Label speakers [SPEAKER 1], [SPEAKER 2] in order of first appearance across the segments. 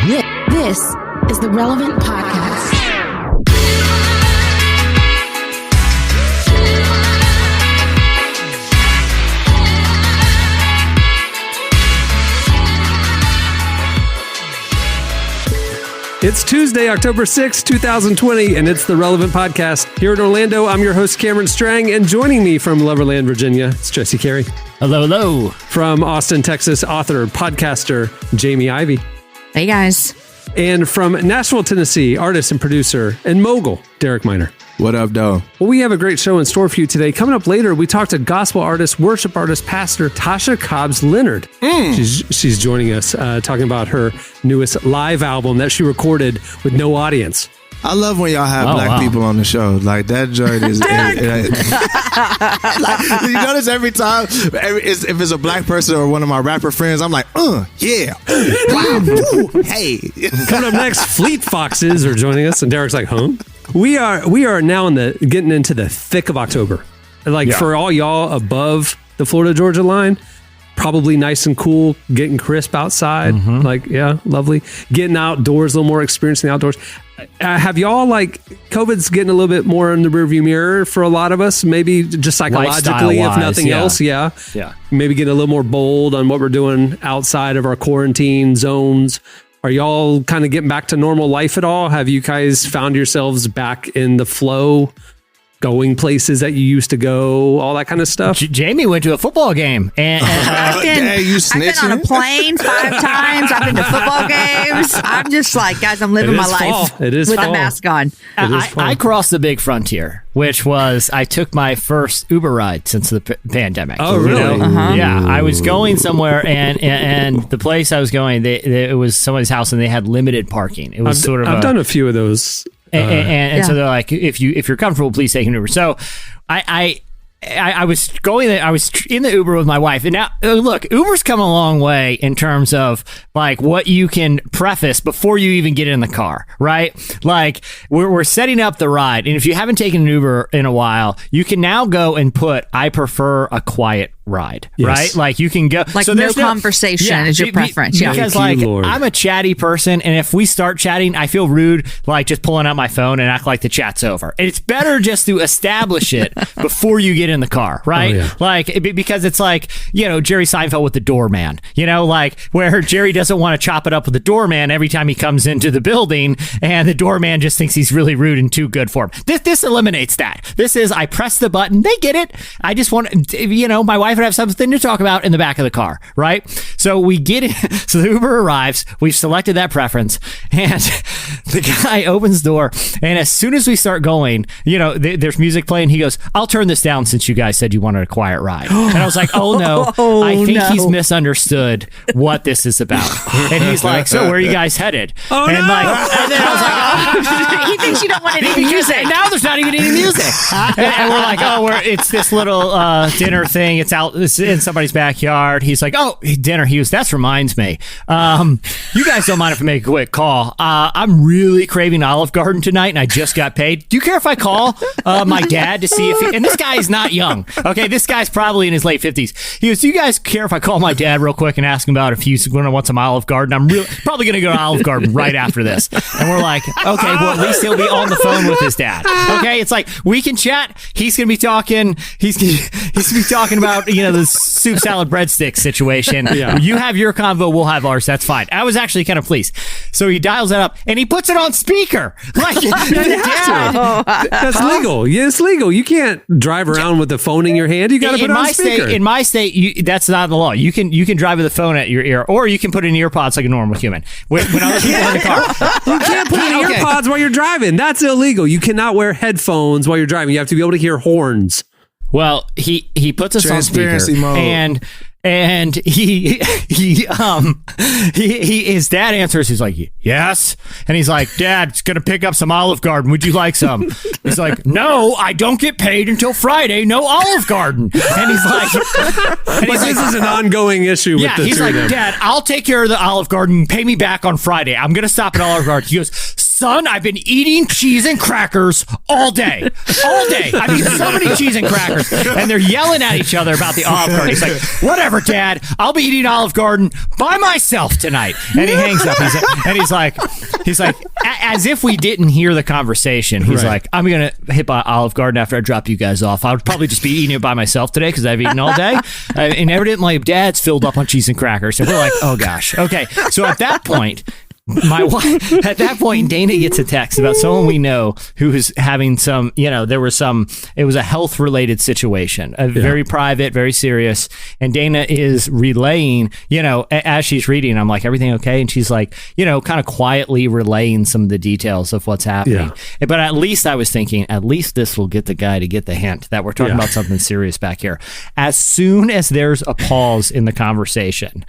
[SPEAKER 1] This is the Relevant Podcast.
[SPEAKER 2] It's Tuesday, October 6th, 2020, and it's the Relevant Podcast. Here in Orlando, I'm your host, Cameron Strang, and joining me from Loverland, Virginia, it's Jesse Carey.
[SPEAKER 3] Hello, hello.
[SPEAKER 2] From Austin, Texas, author, podcaster, Jamie Ivey.
[SPEAKER 4] Hey, guys.
[SPEAKER 2] And from Nashville, Tennessee, artist and producer and mogul, Derek Miner.
[SPEAKER 5] What up, though?
[SPEAKER 2] Well, we have a great show in store for you today. Coming up later, we talk to gospel artist, worship artist, pastor Tasha Cobbs Leonard. She's joining us, talking about her newest live album that she recorded with no audience.
[SPEAKER 5] I love when y'all have black people on the show. Like, that joint is... like, you notice every time, if it's a black person or one of my rapper friends, I'm like, yeah. Wow. Woo, hey.
[SPEAKER 2] Coming up next, Fleet Foxes are joining us, and Derek's like, huh? We are now getting into the thick of October. Like, for all y'all above the Florida-Georgia line, probably nice and cool, getting crisp outside.
[SPEAKER 3] Mm-hmm.
[SPEAKER 2] Like, yeah, lovely. Getting outdoors, a little more experience in the outdoors. Have y'all, like, COVID's getting a little bit more in the rearview mirror for a lot of us, maybe just psychologically, if nothing else. Yeah. Maybe getting a little more bold on what we're doing outside of our quarantine zones. Are y'all kind of getting back to normal life at all? Have you guys found yourselves back in the flow, going places that you used to go, all that kind of stuff?
[SPEAKER 3] Jamie went to a football game. And
[SPEAKER 4] I've been on a plane 5 times. I've been to football games. I'm just like, guys, I'm living my life
[SPEAKER 2] It is
[SPEAKER 4] with
[SPEAKER 2] fall.
[SPEAKER 4] a mask on.
[SPEAKER 3] I crossed the big frontier, which was I took my first Uber ride since the pandemic.
[SPEAKER 2] Oh, really?
[SPEAKER 3] You know? Yeah, I was going somewhere, and the place I was going, it was somebody's house, and they had limited parking. It was
[SPEAKER 2] I've done a few of those.
[SPEAKER 3] And so they're like, if you're comfortable, please take an Uber. So I was going there. I was in the Uber with my wife, and now look, Uber's come a long way in terms of like what you can preface before you even get in the car, right? Like we're setting up the ride, and if you haven't taken an Uber in a while, you can now go and put "I prefer a quiet ride," right? Like you can go
[SPEAKER 4] like so no conversation is your preference.
[SPEAKER 3] Because like I'm a chatty person, and if we start chatting, I feel rude, like just pulling out my phone and act like the chat's over. And it's better just to establish it before you get in the car, right?
[SPEAKER 2] Oh, yeah.
[SPEAKER 3] Like because it's like, you know, Jerry Seinfeld with the doorman, you know, like where Jerry doesn't want to chop it up with the doorman every time he comes into the building, and the doorman just thinks he's really rude and too good for him. This eliminates that. This is, I press the button, they get it. I just want, you know, my wife would have something to talk about in the back of the car, right? So we get in, so the Uber arrives, we've selected that preference, and the guy opens the door, and as soon as we start going, you know, there's music playing, he goes, "I'll turn this down since you guys said you wanted a quiet ride." And I was like, oh no, I think he's misunderstood what this is about. And he's like, "So where are you guys headed?" And then I was like,
[SPEAKER 4] He thinks you don't want any music.
[SPEAKER 3] And now there's not even any music. And we're like, it's this little dinner thing. It's in somebody's backyard. He's like, "Oh, dinner." He goes, "That reminds me. You guys don't mind if I make a quick call? I'm really craving Olive Garden tonight, and I just got paid. Do you care if I call my dad to see if he..." And this guy is not young. Okay, this guy's probably in his late 50s. He goes, "Do you guys care if I call my dad real quick and ask him about if he's going to want some Olive Garden? I'm probably going to go to Olive Garden right after this." And we're like, okay, well, at least he'll be on the phone with his dad. Okay, it's like we can chat. He's going to be talking. He's going to be talking about, you know, the soup, salad, breadsticks situation. Yeah. You have your convo, we'll have ours. That's fine. I was actually kind of pleased. So he dials it up and he puts it on speaker. Like,
[SPEAKER 2] that's legal. Yeah, it's legal. You can't drive around with the phone in your hand. You got to put it on speaker.
[SPEAKER 3] In my state, that's not the law. You can drive with the phone at your ear, or you can put in earpods like a normal human. When other people in the car,
[SPEAKER 2] you can't put in earpods while you're driving. That's illegal. You cannot wear headphones while you're driving. You have to be able to hear horns.
[SPEAKER 3] Well, he puts us on speaker
[SPEAKER 5] mode.
[SPEAKER 3] and he his dad answers. He's like, "Yes," and he's like, "Dad, it's gonna pick up some Olive Garden. Would you like some?" He's like, "No, I don't get paid until Friday. No Olive Garden." And he's like,
[SPEAKER 2] "This is an ongoing issue with the
[SPEAKER 3] he's
[SPEAKER 2] two
[SPEAKER 3] like,
[SPEAKER 2] of them."
[SPEAKER 3] "Dad, I'll take care of the Olive Garden. Pay me back on Friday. I'm gonna stop at Olive Garden." He goes, son, I've been eating cheese and crackers all day. I've eaten so many cheese and crackers. And they're yelling at each other about the Olive Garden. He's like, whatever, Dad. I'll be eating Olive Garden by myself tonight. And he hangs up. He's like, as if we didn't hear the conversation. He's like, I'm going to hit by Olive Garden after I drop you guys off. I'll probably just be eating it by myself today because I've eaten all day. And evidently my dad's filled up on cheese and crackers. And we're like, oh gosh. Okay. So at that point, Dana gets a text about someone we know who is having some, it was a health related situation, very private, very serious. And Dana is relaying, as she's reading, I'm like, everything okay? And she's like, kind of quietly relaying some of the details of what's happening. Yeah. But at least I was thinking, at least this will get the guy to get the hint that we're talking about something serious back here. As soon as there's a pause in the conversation,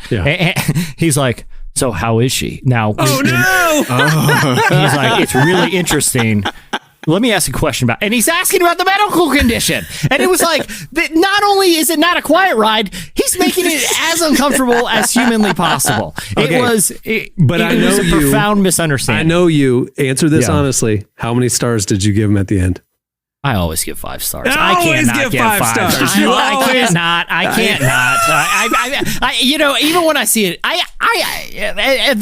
[SPEAKER 3] he's like, so how is she now?
[SPEAKER 2] Oh no!
[SPEAKER 3] He's like, it's really interesting. Let me ask a question about, and he's asking about the medical condition. And it was like, not only is it not a quiet ride, he's making it as uncomfortable as humanly possible. Okay. It was a profound misunderstanding.
[SPEAKER 2] I know you. Answer this honestly. How many stars did you give him at the end?
[SPEAKER 3] I always give 5 stars. I cannot give 5 stars. I can't not. Even when I see it, I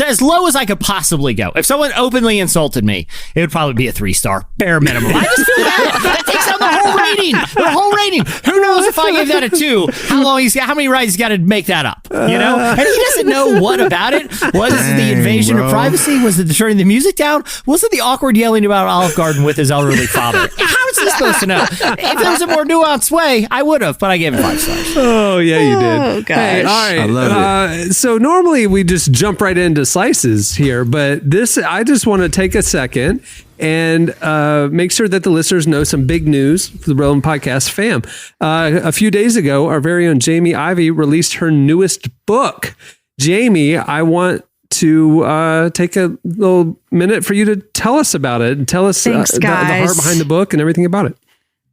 [SPEAKER 3] as low as I could possibly go. If someone openly insulted me, it would probably be a 3-star bare minimum. I just feel that takes out the whole rating. Who knows if I gave that a 2? How many rides he's got to make that up? And he doesn't know what about it. Was it the invasion of privacy? Was it turning the music down? Was it the awkward yelling about Olive Garden with his elderly father? How is he supposed to know? If there was a more nuanced way, I would have, but I gave him 5 stars.
[SPEAKER 2] Oh, yeah, you did.
[SPEAKER 4] Oh, gosh.
[SPEAKER 2] Hey, all right.
[SPEAKER 5] I love it.
[SPEAKER 2] So normally we just jump right into slices here, but I just want to take a second and make sure that the listeners know some big news for the Relevant Podcast fam. A few days ago, our very own Jamie Ivey released her newest book. Jamie, I want to take a little minute for you to tell us about it and tell us the heart behind the book and everything about it.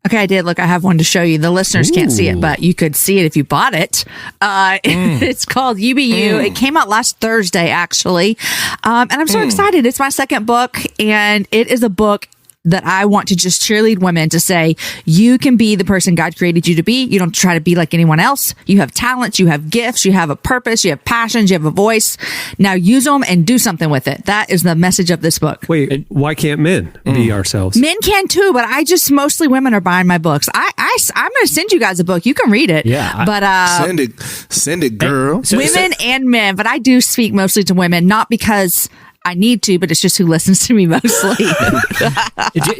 [SPEAKER 4] Okay, I did. Look, I have one to show you. The listeners can't see it, but you could see it if you bought it. It's called UBU. It came out last Thursday, actually. And I'm so excited. It's my second book, and it is a book that I want to just cheerlead women to say, you can be the person God created you to be. You don't try to be like anyone else. You have talents, you have gifts, you have a purpose, you have passions, you have a voice. Now use them and do something with it. That is the message of this book.
[SPEAKER 2] Wait, why can't men be ourselves?
[SPEAKER 4] Men can too, but mostly women are buying my books. I'm going to send you guys a book. You can read it.
[SPEAKER 3] Yeah.
[SPEAKER 4] But
[SPEAKER 5] send it, girl.
[SPEAKER 4] Women and men, but I do speak mostly to women, not because I need to, but it's just who listens to me mostly.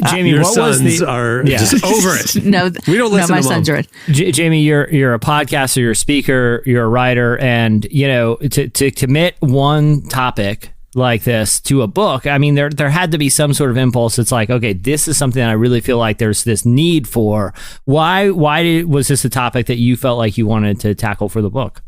[SPEAKER 3] Jamie,
[SPEAKER 2] your
[SPEAKER 3] what
[SPEAKER 2] sons
[SPEAKER 3] was
[SPEAKER 2] are just over it.
[SPEAKER 4] No,
[SPEAKER 2] we don't listen
[SPEAKER 4] my
[SPEAKER 2] to
[SPEAKER 4] sons are it.
[SPEAKER 3] Jamie, you're a podcaster, you're a speaker, you're a writer, and to commit one topic like this to a book, I mean, there had to be some sort of impulse. It's like, okay, this is something that I really feel like there's this need for. Why was this a topic that you felt like you wanted to tackle for the book?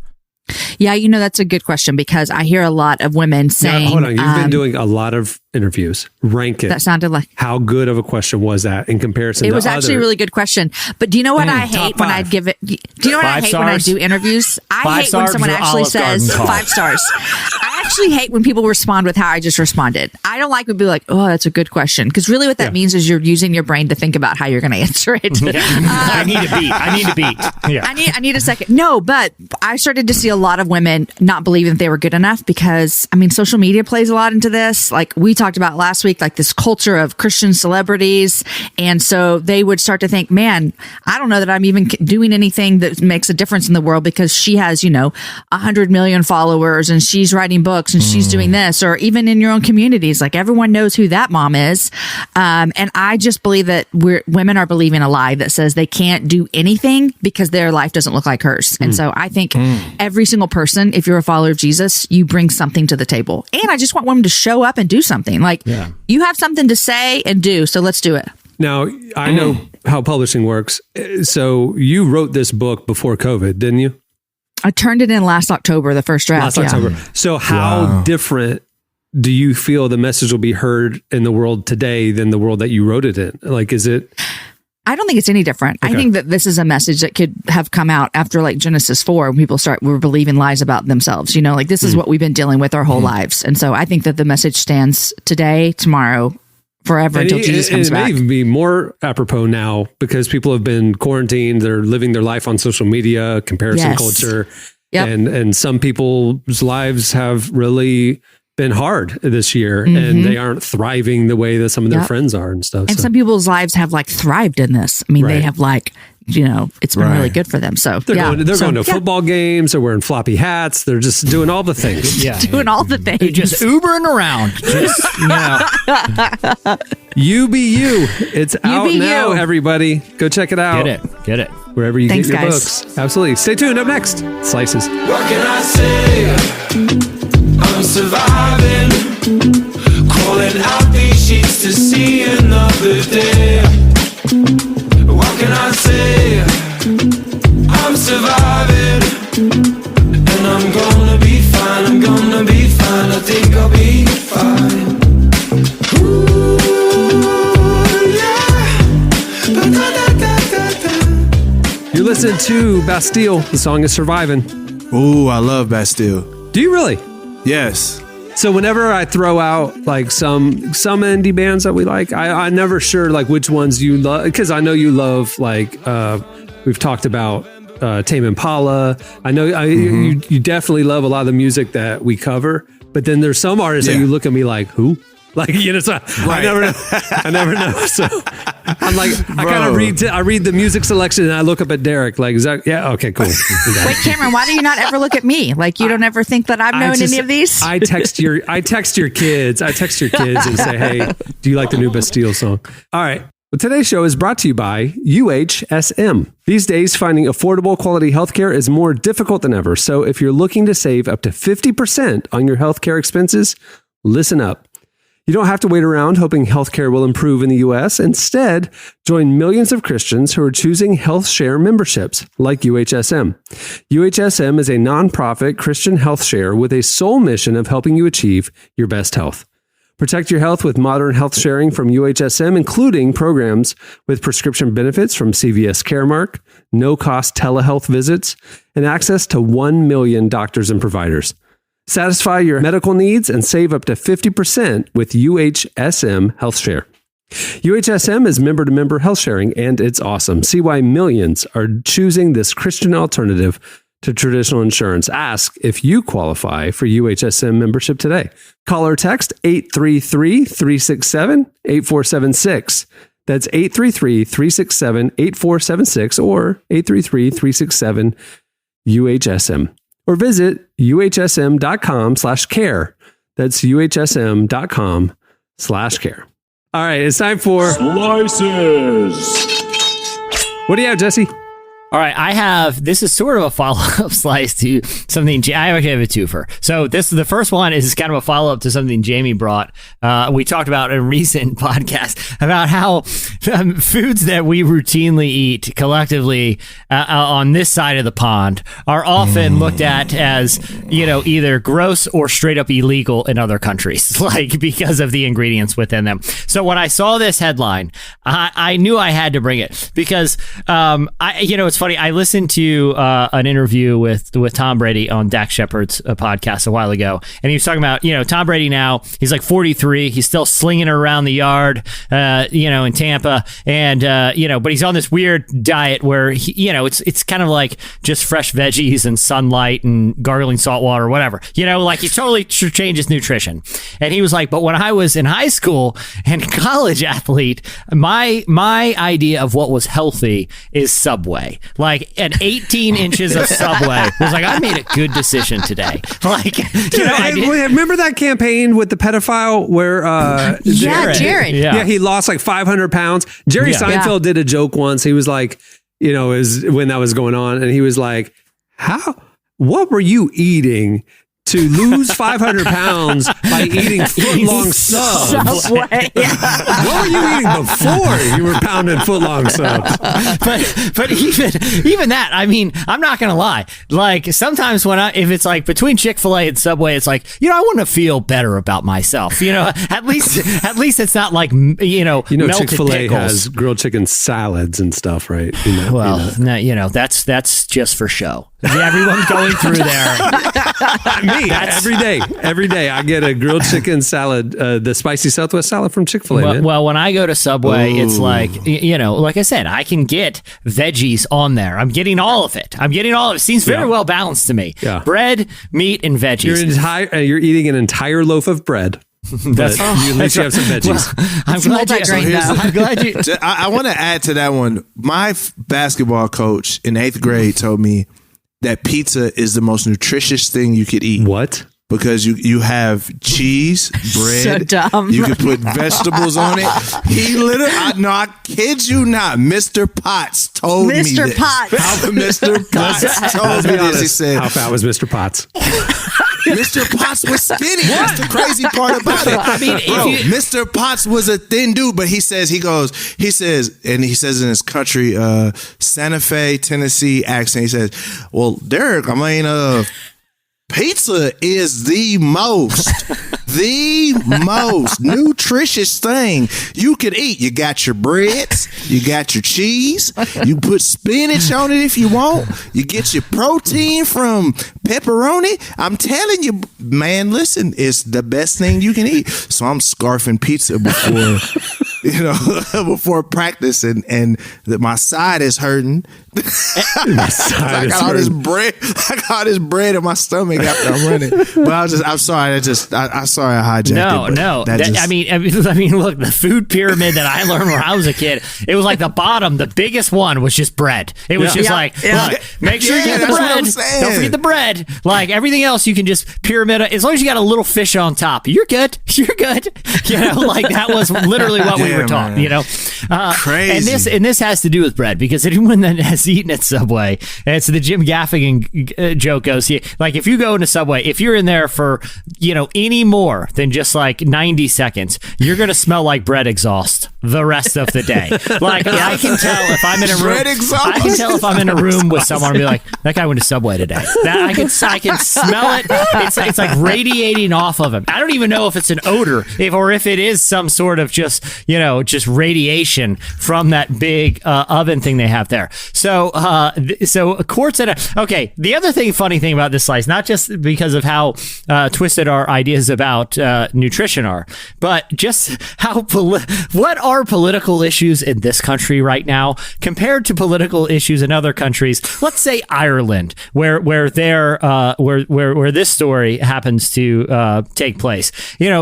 [SPEAKER 4] Yeah, that's a good question because I hear a lot of women saying...
[SPEAKER 2] Now, hold on, you've been doing a lot of interviews. Rank it.
[SPEAKER 4] That sounded like...
[SPEAKER 2] How good of a question was that in comparison to
[SPEAKER 4] It was actually a really good question. But do you know what I hate when I give it... Do you know what I hate when I do interviews? I hate when someone actually says 5 stars. I actually hate when people respond with how I just responded. I don't like when people are like, oh, that's a good question. Because really what that means is you're using your brain to think about how you're going to answer it.
[SPEAKER 3] I need a beat. Yeah.
[SPEAKER 4] I need a second. No, but I started to see a lot of women not believing that they were good enough because, social media plays a lot into this. Like we talked about last week, like this culture of Christian celebrities. And so they would start to think, man, I don't know that I'm even doing anything that makes a difference in the world because she has, 100 million followers and she's writing books and she's doing this, or even in your own communities, like everyone knows who that mom is. And I just believe that women are believing a lie that says they can't do anything because their life doesn't look like hers. And so I think every single person, if you're a follower of Jesus, you bring something to the table. And I just want women to show up and do something. Like you have something to say and do, so let's do it.
[SPEAKER 2] Now, I know how publishing works. So you wrote this book before COVID, didn't you?
[SPEAKER 4] I turned it in last October, the first draft.
[SPEAKER 2] Last October. So how different do you feel the message will be heard in the world today than the world that you wrote it in? Like, is it...
[SPEAKER 4] I don't think it's any different. Okay. I think that this is a message that could have come out after like Genesis 4 when people were believing lies about themselves. You know, like this is what we've been dealing with our whole lives. And so I think that the message stands today, tomorrow, forever until Jesus comes back.
[SPEAKER 2] It may even be more apropos now because people have been quarantined. They're living their life on social media, comparison culture. Yep. And some people's lives have really been hard this year and they aren't thriving the way that some of their friends are and stuff.
[SPEAKER 4] And some people's lives have like thrived in this. I mean, they have like, you know, it's been really good for them. So
[SPEAKER 2] they're going to football games. They're wearing floppy hats. They're just doing all the things.
[SPEAKER 4] Doing all the things.
[SPEAKER 3] They're just Ubering around. Just,
[SPEAKER 2] You be you. It's out now, everybody. Go check it out.
[SPEAKER 3] Get it.
[SPEAKER 2] Wherever you get your books. Absolutely. Stay tuned. Up next, Slices.
[SPEAKER 6] What can I say? I'm surviving. Crawling out these sheets to see another day. What can I say? I'm surviving. And I'm gonna be fine. I'm gonna be fine. I think I'll be fine. Ooh, yeah.
[SPEAKER 2] You're listening to Bastille. The song is Surviving.
[SPEAKER 5] Ooh, I love Bastille.
[SPEAKER 2] Do you really?
[SPEAKER 5] Yes.
[SPEAKER 2] So whenever I throw out like some indie bands that we like, I'm never sure like which ones you love, because I know you love like we've talked about Tame Impala. I know you definitely love a lot of the music that we cover, but then there's some artists that you look at me like, who? Like, you know, so I never know. So I'm like, I kind of read the music selection and I look up at Derek like, is that, okay, cool.
[SPEAKER 4] Wait, Cameron, why do you not ever look at me? Like, you don't ever think that I've known any of these?
[SPEAKER 2] I text your kids and say, hey, do you like the new Bastille song? All right. Well, today's show is brought to you by UHSM. These days, finding affordable quality healthcare is more difficult than ever. So if you're looking to save up to 50% on your healthcare expenses, listen up. You don't have to wait around hoping healthcare will improve in the U.S. Instead, join millions of Christians who are choosing health share memberships like UHSM. UHSM is a nonprofit Christian health share with a sole mission of helping you achieve your best health. Protect your health with modern health sharing from UHSM, including programs with prescription benefits from CVS Caremark, no-cost telehealth visits, and access to 1 million doctors and providers. Satisfy your medical needs and save up to 50% with UHSM Health Share. UHSM is member-to-member health sharing, and it's awesome. See why millions are choosing this Christian alternative to traditional insurance. Ask if you qualify for UHSM membership today. Call or text 833-367-8476. That's 833-367-8476 or 833-367-UHSM. Or visit uhsm.com/care. That's uhsm.com/care. All right, it's time for
[SPEAKER 7] Slices.
[SPEAKER 2] What do you have, Jesse?
[SPEAKER 3] All right, this is sort of a follow-up slice to something, I actually have a twofer. So the first one is kind of a follow-up to something Jamie brought. We talked about in a recent podcast about how foods that we routinely eat collectively on this side of the pond are often looked at as, you know, either gross or straight up illegal in other countries, like because of the ingredients within them. So when I saw this headline, I knew I had to bring it because, it's funny. I listened to an interview with Tom Brady on Dak Shepard's podcast a while ago, and he was talking about, Tom Brady now, he's like 43. He's still slinging it around the yard, in Tampa, and, but he's on this weird diet where, it's kind of like just fresh veggies and sunlight and gargling salt water or whatever, like he totally changes nutrition. And he was like, but when I was in high school and college athlete, my idea of what was healthy is Subway. Like an 18 inches of Subway was like, I made a good decision today. Like,
[SPEAKER 2] remember that campaign with the pedophile where
[SPEAKER 4] Jared.
[SPEAKER 2] Yeah, he lost like 500 pounds. Jerry Seinfeld did a joke once. He was like, when that was going on, and he was like, what were you eating to lose 500 pounds by eating foot-long subs.
[SPEAKER 4] Subway.
[SPEAKER 2] What were you eating before you were pounding foot-long subs?
[SPEAKER 3] But even that, I mean, I'm not gonna lie. Like sometimes if it's like between Chick-fil-A and Subway, it's like, I want to feel better about myself. At least it's not like melted
[SPEAKER 2] Chick-fil-A
[SPEAKER 3] pickles.
[SPEAKER 2] has grilled chicken salads and stuff, right?
[SPEAKER 3] That's just for show. Everyone's going through there.
[SPEAKER 2] Me, every day I get a grilled chicken salad, the spicy Southwest salad from Chick-fil-A.
[SPEAKER 3] Well, when I go to Subway, it's like, like I said, I can get veggies on there. I'm getting all of it. It seems very well balanced to me.
[SPEAKER 2] Yeah.
[SPEAKER 3] Bread, meat, and veggies.
[SPEAKER 2] You're eating an entire loaf of bread. But at least you have some veggies.
[SPEAKER 3] I'm glad you.
[SPEAKER 5] I want to add to that one. My basketball coach in 8th grade told me that pizza is the most nutritious thing you could eat.
[SPEAKER 2] What?
[SPEAKER 5] Because you have cheese, bread.
[SPEAKER 4] So dumb.
[SPEAKER 5] You can put vegetables on it. He literally, I kid you not, Mr. Potts told me this.
[SPEAKER 4] Mr. Potts.
[SPEAKER 5] Mr. Potts told me this. He said,
[SPEAKER 2] how fat was Mr. Potts?
[SPEAKER 5] Mr. Potts was skinny. That's the crazy part about it.
[SPEAKER 3] I mean,
[SPEAKER 5] Mr. Potts was a thin dude, but he says in his country, Santa Fe, Tennessee accent, he says, well, Derek, pizza is the most nutritious thing you could eat. You got your breads, you got your cheese, you put spinach on it if you want, you get your protein from pepperoni. I'm telling you, man, listen, it's the best thing you can eat. So I'm scarfing pizza before practice, and my side is hurting. I got all this bread in my stomach after I'm running. But I'm sorry. I'm sorry I hijacked it.
[SPEAKER 3] No. I mean, look, the food pyramid that I learned when I was a kid, it was like the bottom, the biggest one was just bread. It was just look, make sure you get the bread. Don't forget the bread. Like everything else, you can just pyramid. As long as you got a little fish on top, you're good. Like that was literally what we were taught.
[SPEAKER 5] Crazy.
[SPEAKER 3] And this has to do with bread, because anyone that has eaten at Subway, and it's the Jim Gaffigan joke goes, like if you go into Subway, if you're in there for any more than just like 90 seconds, you're gonna smell like bread exhaust the rest of the day. Like I can tell if I'm in a room. I can tell if I'm in a room with someone and be like, that guy went to Subway today. I can smell it. It's like radiating off of him. I don't even know if it's an odor, or if it is some sort of just radiation from that big oven thing they have there. So quarts okay. The other funny thing about this slice, not just because of how twisted our ideas about nutrition are, but just how what are political issues in this country right now compared to political issues in other countries. Let's say Ireland, where this story happens to take place.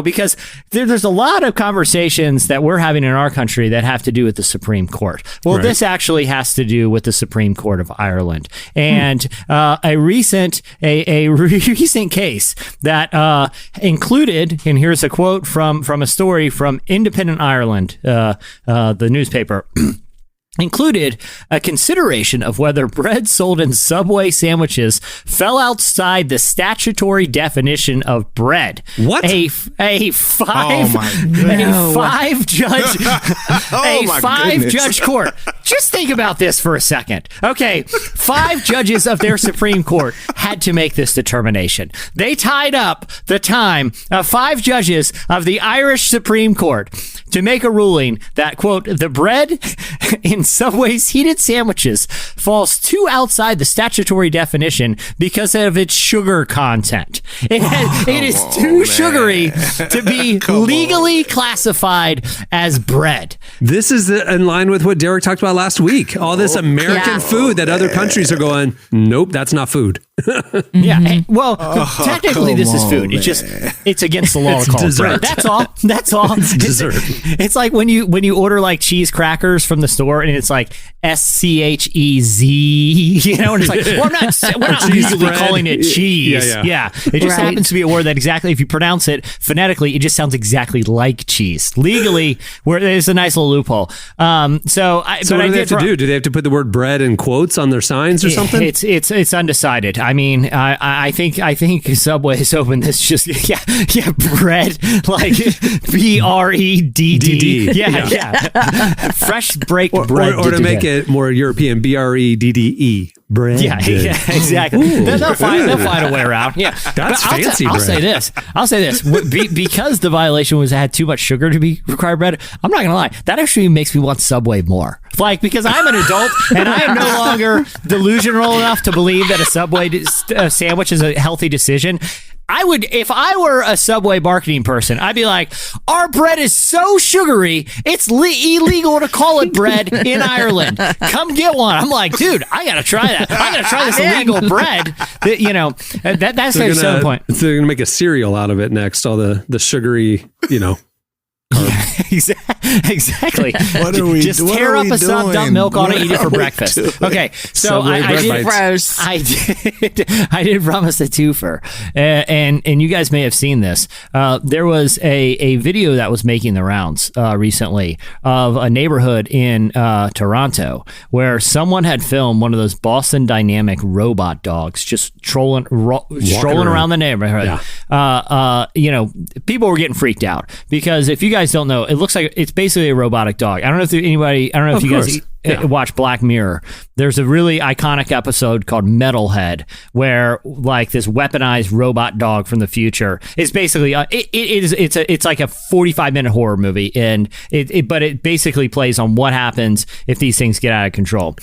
[SPEAKER 3] Because there's a lot of conversations that we're having in our country that have to do with the Supreme Court. Well, This actually has to do with the Supreme Court of Ireland, and a recent case that included, and here's a quote from a story from Independent Ireland, the newspaper. Included a consideration of whether bread sold in Subway sandwiches fell outside the statutory definition of bread.
[SPEAKER 2] What?
[SPEAKER 3] A five judge court. Just think about this for a second. Okay, 5 judges of their Supreme Court had to make this determination. They tied up the time of 5 judges of the Irish Supreme Court to make a ruling that, quote, the bread in Subway's heated sandwiches falls too outside the statutory definition because of its sugar content. It is too sugary to be legally classified as bread.
[SPEAKER 2] This is in line with what Derek talked about last week. All this American food that other countries are going, nope, that's not food.
[SPEAKER 3] Yeah. Well, technically this is food. It's against the law to call it bread. That's all.
[SPEAKER 2] It's dessert.
[SPEAKER 3] It's like when you order like cheese crackers from the store and it's like SCHEZ, and it's like, well, we're not legally calling it cheese. Yeah. It just happens to be a word that exactly, if you pronounce it phonetically, it just sounds exactly like cheese. Legally, there's a nice little loophole. So what do they have to do?
[SPEAKER 2] Do they have to put the word bread in quotes on their signs or something?
[SPEAKER 3] It's undecided. I mean, I think Subway's open this just bread like BREDD. Yeah. Fresh baked bread.
[SPEAKER 2] Or to make it more European, BREDDE. Bread.
[SPEAKER 3] Yeah, exactly. They'll find a way around. Yeah,
[SPEAKER 2] that's fancy.
[SPEAKER 3] I'll say this. Because the violation had too much sugar to be required bread. I'm not gonna lie. That actually makes me want Subway more. Like, because I'm an adult and I am no longer delusional enough to believe that a Subway sandwich is a healthy decision. I would, if I were a Subway marketing person, I'd be like, our bread is so sugary, it's illegal to call it bread in Ireland. Come get one. I'm like, dude, I got to try that. I got to try this illegal bread. That's their selling point.
[SPEAKER 2] So they're going to make a cereal out of it next, all the sugary,
[SPEAKER 3] Exactly.
[SPEAKER 5] What are we
[SPEAKER 3] Just tear up a sub, dump milk on it, eat it for breakfast. Okay, so I did promise a twofer, and you guys may have seen this. There was a video that was making the rounds recently of a neighborhood in Toronto where someone had filmed one of those Boston Dynamic robot dogs just strolling around the neighborhood. Yeah. People were getting freaked out because if you guys don't know, it looks like it's basically a robotic dog. I don't know if you guys watch Black Mirror. There's a really iconic episode called Metalhead where like this weaponized robot dog from the future is basically it's like a 45-minute horror movie, and but it basically plays on what happens if these things get out of control.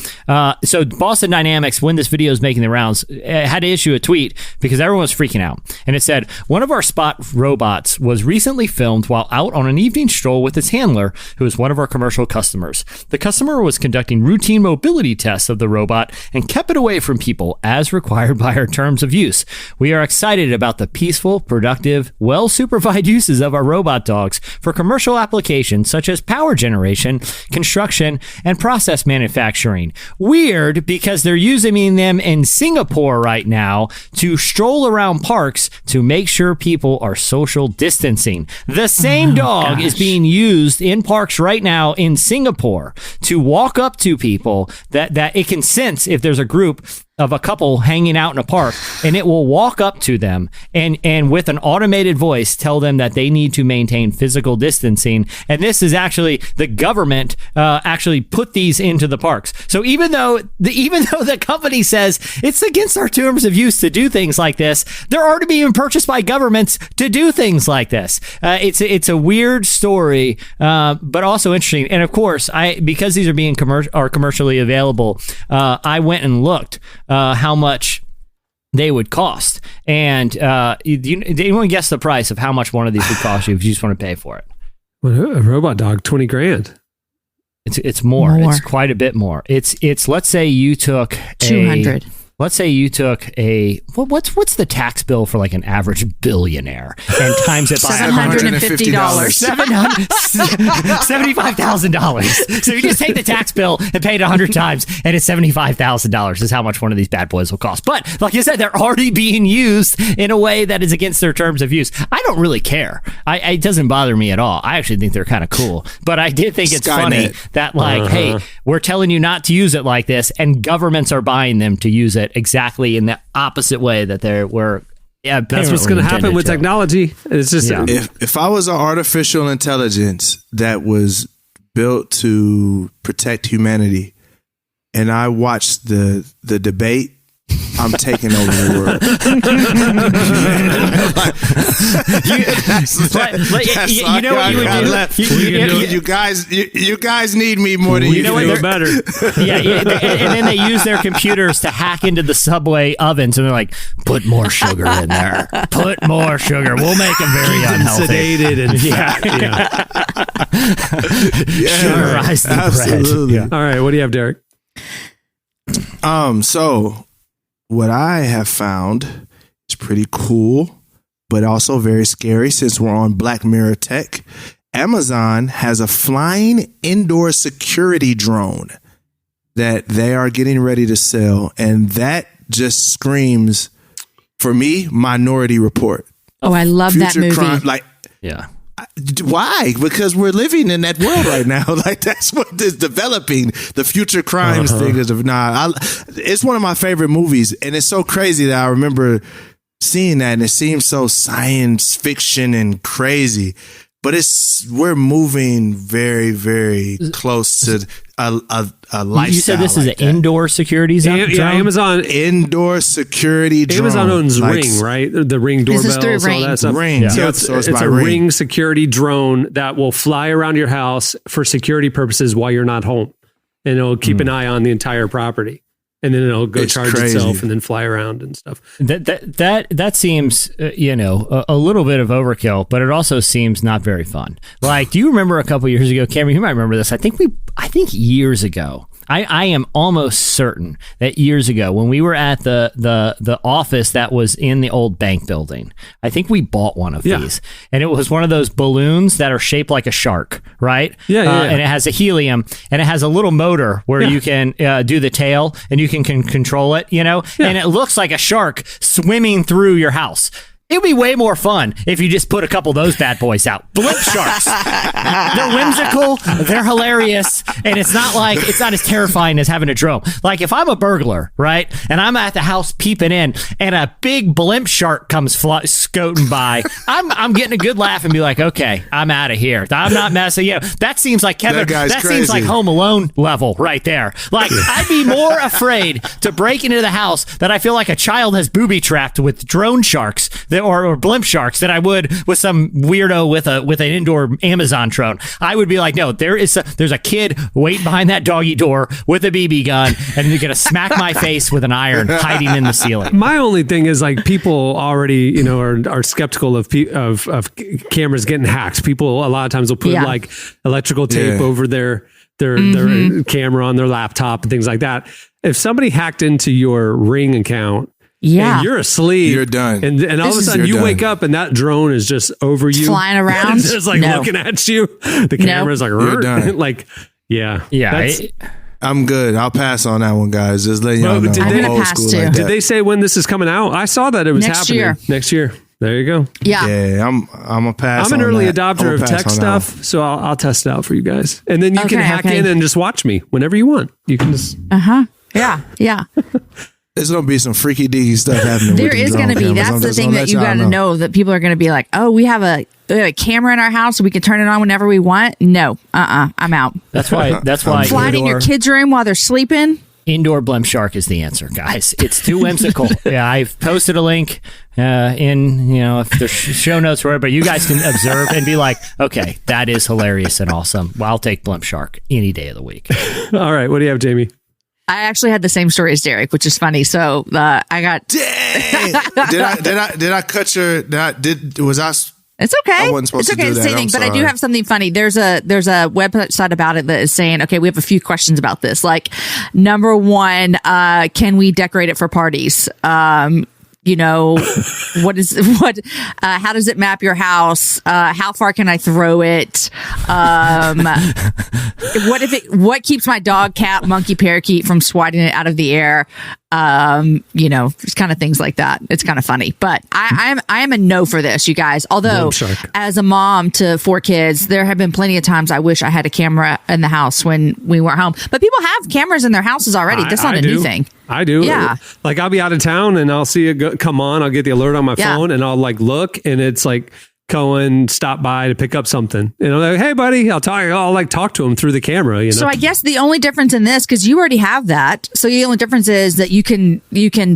[SPEAKER 3] So Boston Dynamics, when this video is making the rounds, had to issue a tweet because everyone was freaking out, and it said, one of our Spot robots was recently filmed while out on an evening stroll with its handler, who is one of our commercial customers. The customer was conducting routine mobility tests of the robot and kept it away from people as required by our terms of use. We are excited about the peaceful, productive, well-supervised uses of our robot dogs for commercial applications such as power generation, construction, and process manufacturing. Weird because they're using them in Singapore right now to stroll around parks to make sure people are social distancing. The same dog is being used in parks right now in Singapore to walk up to people that it can sense if there's a group of a couple hanging out in a park, and it will walk up to them and with an automated voice tell them that they need to maintain physical distancing. And this is actually the government actually put these into the parks. So even though the company says it's against our terms of use to do things like this, they're already being purchased by governments to do things like this. It's a weird story, but also interesting. And of course, because these are being commercially available, I went and looked how much they would cost. And did anyone guess the price of how much one of these would cost you if you just want to pay for it?
[SPEAKER 2] Well, a robot dog, $20,000.
[SPEAKER 3] It's more. It's quite a bit more. It's let's say you took
[SPEAKER 4] 200.
[SPEAKER 3] Let's say you took what's the tax bill for like an average billionaire and times it by
[SPEAKER 4] $750.
[SPEAKER 3] $75,000. So you just take the tax bill and pay it 100 times, and it's $75,000 is how much one of these bad boys will cost. But like you said, they're already being used in a way that is against their terms of use. I don't really care. It doesn't bother me at all. I actually think they're kind of cool. But I did think it's funny that hey, we're telling you not to use it like this, and governments are buying them to use it exactly in the opposite way that we're. Yeah,
[SPEAKER 2] that's what's going to happen with technology. It's just
[SPEAKER 5] if I was an artificial intelligence that was built to protect humanity, and I watched the debate, I'm taking over the world.
[SPEAKER 3] You know what you would do?
[SPEAKER 5] You guys need me more than you
[SPEAKER 2] know. Better.
[SPEAKER 3] Yeah, and then they use their computers to hack into the Subway ovens, and they're like, "Put more sugar in there. Put more sugar. We'll make them very unhealthy."
[SPEAKER 2] Sedated and
[SPEAKER 3] sugarize the
[SPEAKER 5] absolutely.
[SPEAKER 3] bread.
[SPEAKER 2] All right, what do you have, Derek?
[SPEAKER 5] So what I have found is pretty cool, but also very scary since we're on Black Mirror Tech. Amazon has a flying indoor security drone that they are getting ready to sell. And that just screams, for me, Minority Report.
[SPEAKER 4] Oh, I love that movie.
[SPEAKER 5] Crime, Why? Because we're living in that world right now. Like that's what is developing. The future crimes thing is it's one of my favorite movies, and it's so crazy that I remember seeing that, and it seems so science fiction and crazy. But we're moving very, very close to a lifestyle.
[SPEAKER 3] You said this is
[SPEAKER 5] like
[SPEAKER 3] an indoor security zone?
[SPEAKER 2] Yeah, Amazon
[SPEAKER 5] indoor security drone.
[SPEAKER 2] Amazon owns Ring, right? The Ring doorbells, all that stuff.
[SPEAKER 5] Ring.
[SPEAKER 2] So
[SPEAKER 5] Yep.
[SPEAKER 2] it's a Ring security drone that will fly around your house for security purposes while you're not home, and it'll keep an eye on the entire property. And then it'll go charge itself and then fly around and stuff.
[SPEAKER 3] That seems, a little bit of overkill, but it also seems not very fun. Like, do you remember a couple years ago, Cameron? You might remember this. I think years ago. I am almost certain that years ago, when we were at the office that was in the old bank building, I think we bought one of these, and it was one of those balloons that are shaped like a shark, right? Yeah. And it has a helium, and it has a little motor where you can do the tail, and you can control it, and it looks like a shark swimming through your house. It would be way more fun if you just put a couple of those bad boys out. Blimp sharks. They're whimsical, they're hilarious, and it's not as terrifying as having a drone. Like if I'm a burglar, right, and I'm at the house peeping in, and a big blimp shark comes scooting by, I'm getting a good laugh and be like, okay, I'm out of here. I'm not messing. That seems like Kevin. That seems like Home Alone level right there. Like I'd be more afraid to break into the house that I feel like a child has booby trapped with drone sharks or blimp sharks than I would with some weirdo with an indoor Amazon drone. I would be like, no, there's a kid waiting behind that doggy door with a BB gun, and they're gonna smack my face with an iron hiding in the ceiling.
[SPEAKER 2] My only thing is like people already are skeptical of cameras getting hacked. People a lot of times will put like electrical tape over their camera on their laptop and things like that. If somebody hacked into your Ring account, and you're asleep,
[SPEAKER 5] you're done,
[SPEAKER 2] and all of a sudden you wake up and that drone is just over you,
[SPEAKER 4] flying around,
[SPEAKER 2] just like looking at you. The camera's like,
[SPEAKER 5] you're done.
[SPEAKER 2] Like,
[SPEAKER 5] I'm good. I'll pass on that one, guys. Just letting y'all know.
[SPEAKER 4] I'm gonna pass too.
[SPEAKER 5] Like
[SPEAKER 2] did they say when this is coming out? I saw that it was happening next year. There you go.
[SPEAKER 5] Yeah, I'm a pass.
[SPEAKER 2] I'm an early adopter of tech stuff, so I'll test it out for you guys, and then you can hack in and just watch me whenever you want. You can just
[SPEAKER 4] yeah.
[SPEAKER 5] There's going to be some freaky deaky stuff happening.
[SPEAKER 4] There is going to be. That's the thing that you got to know, that people are going to be like, oh, we have a camera in our house, so we can turn it on whenever we want. No, I'm out.
[SPEAKER 3] That's why.
[SPEAKER 4] Flying in your kids' room while they're sleeping.
[SPEAKER 3] Indoor blimp shark is the answer, guys. It's too whimsical. I've posted a link in, if there's show notes or whatever, but you guys can observe and be like, okay, that is hilarious and awesome. Well, I'll take blimp shark any day of the week.
[SPEAKER 2] All right. What do you have, Jamie?
[SPEAKER 4] I actually had the same story as Derek, which is funny. So I got.
[SPEAKER 5] Dang! Did I cut your? Was I?
[SPEAKER 4] It's okay.
[SPEAKER 5] I wasn't supposed to do that.
[SPEAKER 4] Thing, but I do have something funny. There's a website about it that is saying, okay, we have a few questions about this. Like, number one, can we decorate it for parties? How does it map your house? How far can I throw it? What keeps my dog, cat, monkey, parakeet from swatting it out of the air? Just kind of things like that. It's kind of funny, but I am a no for this, you guys. Although as a mom to 4 kids, there have been plenty of times I wish I had a camera in the house when we weren't home, but people have cameras in their houses already. That's not a new thing.
[SPEAKER 2] I do.
[SPEAKER 4] Yeah.
[SPEAKER 2] Like I'll be out of town and I'll see it come on. I'll get the alert on my phone and I'll like look and it's like Cohen stopped by to pick up something. And I'm like, hey buddy, I'll talk to him through the camera, So
[SPEAKER 4] I guess the only difference in this, because you already have that. So the only difference is that you can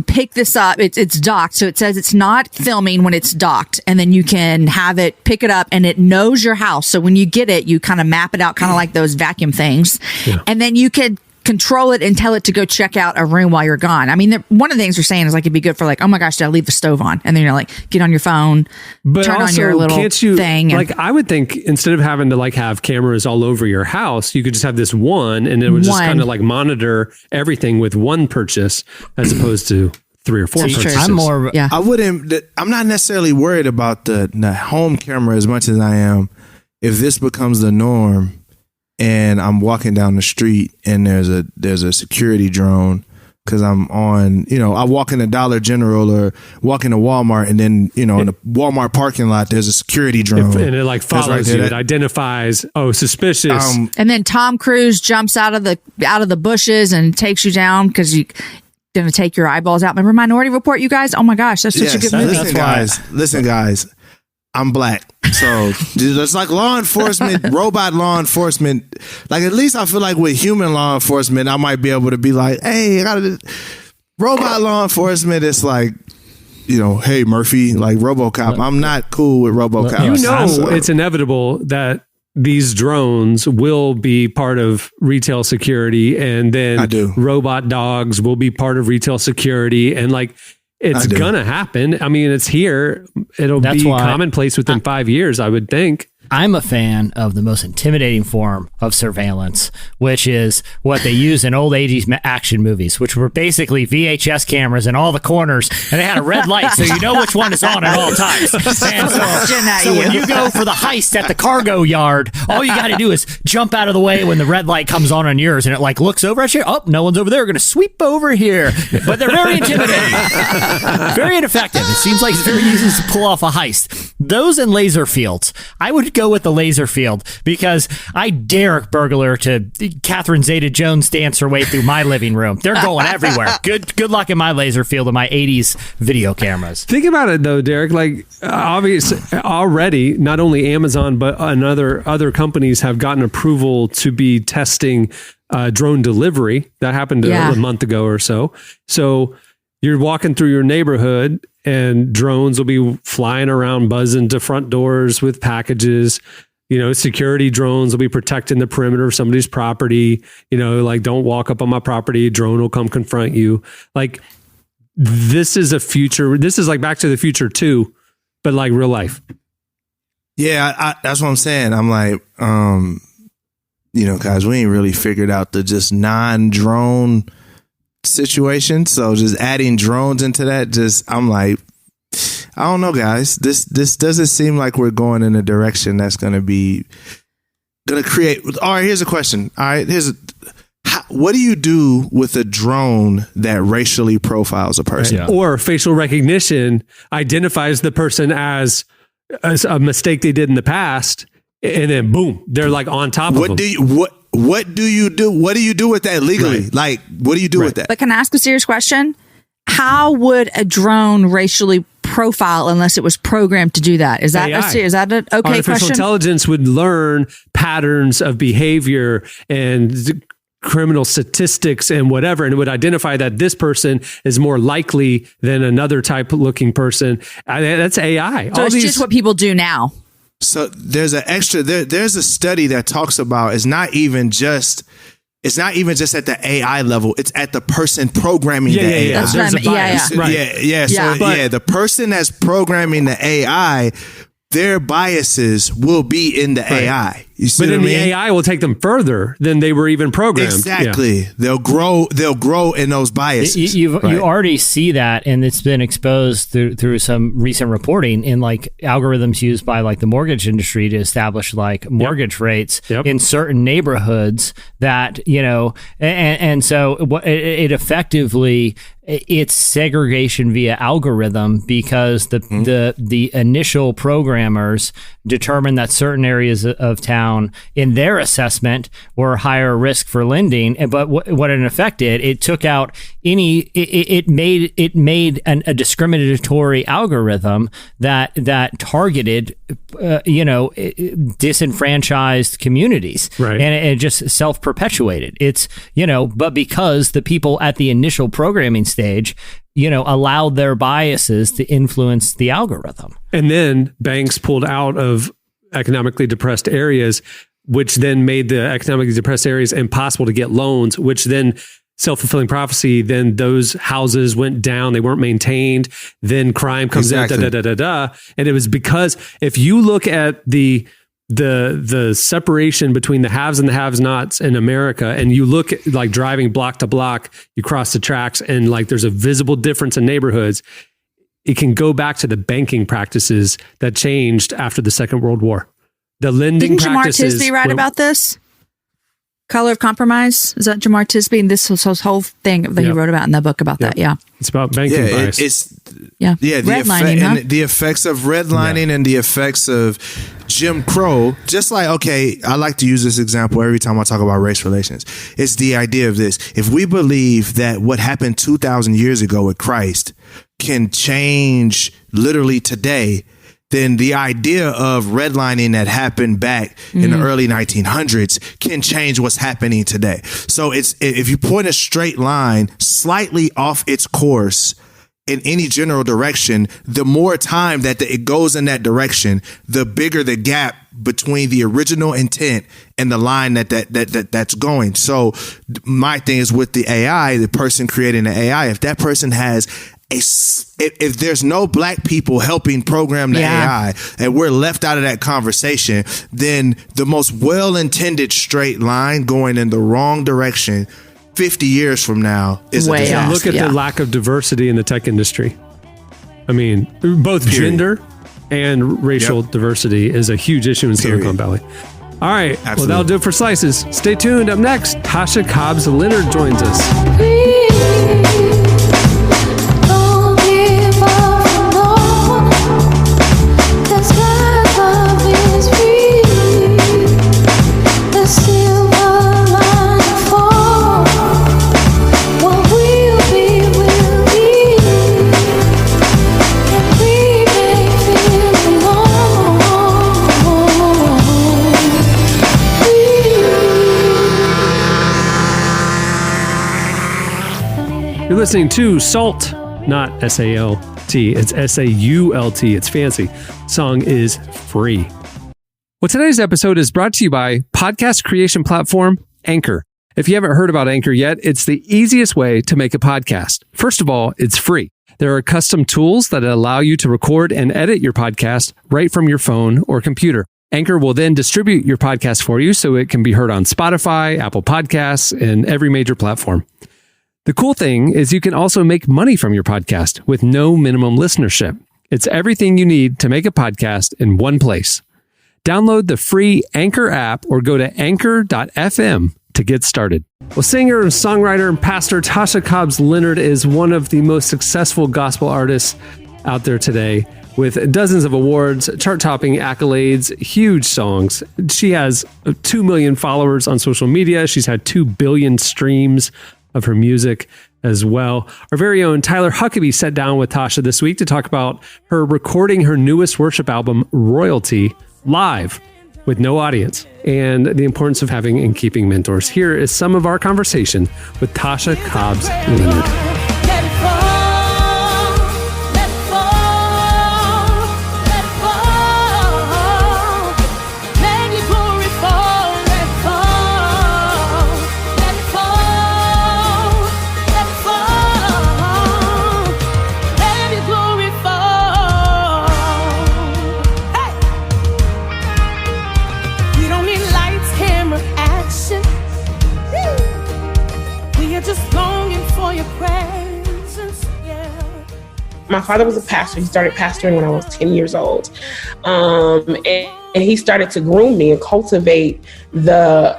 [SPEAKER 4] pick this up. It's docked. So it says it's not filming when it's docked, and then you can have it pick it up and it knows your house. So when you get it, you kind of map it out, kind of like those vacuum things. Yeah. And then you could control it and tell it to go check out a room while you're gone. I mean, one of the things we're saying is like, it'd be good for like, oh my gosh, did I leave the stove on? And then you're like, get on your phone, turn on your little thing.
[SPEAKER 2] Like, I would think instead of having to like have cameras all over your house, you could just have this one and it would just kind of like monitor everything with one purchase as opposed to 3 or 4 purchases.
[SPEAKER 3] I'm
[SPEAKER 5] not necessarily worried about the home camera as much as I am if this becomes the norm. And I'm walking down the street and there's a security drone because I'm on, I walk in a Dollar General or walk into Walmart, and then, in the Walmart parking lot, there's a security drone.
[SPEAKER 2] And it like follows you. It identifies, suspicious.
[SPEAKER 4] And then Tom Cruise jumps out of the bushes and takes you down because you going to take your eyeballs out. Remember Minority Report, you guys? Oh my gosh, that's such a good movie.
[SPEAKER 5] Listen, guys, I'm black. So it's like law enforcement, robot law enforcement. Like, at least I feel like with human law enforcement, I might be able to be like, hey, robot law enforcement, it's like, hey, Murphy, like RoboCop. I'm not cool with RoboCop.
[SPEAKER 2] It's inevitable that these drones will be part of retail security, and then robot dogs will be part of retail security. And like, it's gonna happen. I mean, it's here. It'll be commonplace within 5 years, I would think.
[SPEAKER 3] I'm a fan of the most intimidating form of surveillance, which is what they use in old 80s action movies, which were basically VHS cameras in all the corners, and they had a red light so you know which one is on at all times. And so when you go for the heist at the cargo yard, all you got to do is jump out of the way when the red light comes on yours, and it like looks over at you. Oh, no one's over there. We're going to sweep over here. But they're very intimidating. Very ineffective. It seems like it's very easy to pull off a heist. Those and laser fields. I would go with the laser field because I dare a burglar to Catherine Zeta-Jones dance her way through my living room. They're going everywhere. Good luck in my laser field and my 80s video cameras.
[SPEAKER 2] Think about it though, Derek. Like, obviously, already not only Amazon but other companies have gotten approval to be testing drone delivery. That happened a month ago or so. So you're walking through your neighborhood, and drones will be flying around, buzzing to front doors with packages. Security drones will be protecting the perimeter of somebody's property. Like, don't walk up on my property. Drone will come confront you. Like, this is a future. This is like Back to the Future 2, but like real life.
[SPEAKER 5] Yeah, that's what I'm saying. I'm like, guys, we ain't really figured out the just non-drone situation. So just adding drones into that, I'm like, I don't know, guys. This doesn't seem like we're going in a direction that's going to create. All right, here's a question. All right, what do you do with a drone that racially profiles a person?
[SPEAKER 2] Yeah. Or facial recognition identifies the person as a mistake they did in the past, and then boom, they're like on top of them.
[SPEAKER 5] What do you do? What do you do with that legally?
[SPEAKER 2] Right.
[SPEAKER 5] Like, what do you do with that?
[SPEAKER 4] But can I ask a serious question? How would a drone racially profile unless it was programmed to do that? Is that an okay
[SPEAKER 2] Artificial
[SPEAKER 4] question?
[SPEAKER 2] Artificial intelligence would learn patterns of behavior and criminal statistics and whatever, and it would identify that this person is more likely than another type looking person. That's AI.
[SPEAKER 4] So it's just what people do now.
[SPEAKER 5] So there's there's a study that talks about it's not even just at the AI level, it's at the person programming the AI.
[SPEAKER 4] That's
[SPEAKER 2] There's
[SPEAKER 4] what
[SPEAKER 2] a bias.
[SPEAKER 4] Right.
[SPEAKER 5] The person that's programming the AI, their biases will be in the AI. You see
[SPEAKER 2] but then
[SPEAKER 5] what I
[SPEAKER 2] the
[SPEAKER 5] mean?
[SPEAKER 2] AI will take them further than they were even programmed.
[SPEAKER 5] Exactly. Yeah. They'll grow in those biases.
[SPEAKER 3] You already see that, and it's been exposed through some recent reporting in like algorithms used by like the mortgage industry to establish like mortgage rates in certain neighborhoods that, and so it effectively, it's segregation via algorithm because the initial programmers determined that certain areas of town in their assessment were higher risk for lending. But what it in effect did, it took out it made a discriminatory algorithm that targeted disenfranchised communities,
[SPEAKER 2] right?
[SPEAKER 3] And it just self-perpetuated. It's but because the people at the initial programming stage allowed their biases to influence the algorithm,
[SPEAKER 2] and then banks pulled out of economically depressed areas, which then made the economically depressed areas impossible to get loans, which then self-fulfilling prophecy, then those houses went down, they weren't maintained, then crime comes in, and it was because if you look at the separation between the haves and the have-nots in America, and you look at like driving block to block, you cross the tracks and like there's a visible difference in neighborhoods, it can go back to the banking practices that changed after the Second World War. The lending
[SPEAKER 4] practices. Didn't Jamar Tisby write about this? Color of Compromise. Is that Jamar Tisby? And this was his whole thing that he wrote about in the book about that. Yeah.
[SPEAKER 2] It's about banking bias.
[SPEAKER 5] The
[SPEAKER 4] redlining,
[SPEAKER 5] and the effects of redlining and the effects of Jim Crow. Just like, okay, I like to use this example every time I talk about race relations. It's the idea of this. If we believe that what happened 2,000 years ago with Christ can change literally today, then the idea of redlining that happened back in the early 1900s can change what's happening today. So if you point a straight line slightly off its course in any general direction, the more time that it goes in that direction, the bigger the gap between the original intent and the line that's going. So my thing is with the AI, the person creating the AI, if that person has if there's no black people helping program the AI and we're left out of that conversation, then the most well-intended straight line going in the wrong direction 50 years from now is
[SPEAKER 4] way
[SPEAKER 5] a disaster.
[SPEAKER 2] Look at the lack of diversity in the tech industry. I mean, both gender and racial diversity is a huge issue in Silicon Valley. All right. Absolutely. Well, that'll do it for Slices. Stay tuned. Up next, Tasha Cobbs Leonard joins us. You're listening to SAULT, not S-A-L-T. It's S-A-U-L-T. It's fancy. Song is Free. Well, today's episode is brought to you by podcast creation platform Anchor. If you haven't heard about Anchor yet, it's the easiest way to make a podcast. First of all, it's free. There are custom tools that allow you to record and edit your podcast right from your phone or computer. Anchor will then distribute your podcast for you so it can be heard on Spotify, Apple Podcasts, and every major platform. The cool thing is you can also make money from your podcast with no minimum listenership. It's everything you need to make a podcast in one place. Download the free Anchor app or go to anchor.fm to get started. Well, singer, songwriter, and pastor Tasha Cobbs Leonard is one of the most successful gospel artists out there today, with dozens of awards, chart-topping accolades, huge songs. She has 2 million followers on social media. She's had 2 billion streams of her music as well. Our very own Tyler Huckabee sat down with Tasha this week to talk about her recording her newest worship album, Royalty, live with no audience, and the importance of having and keeping mentors. Here is some of our conversation with Tasha Cobbs Leonard.
[SPEAKER 8] My father was a pastor. He started pastoring when I was 10 years old. And he started to groom me and cultivate the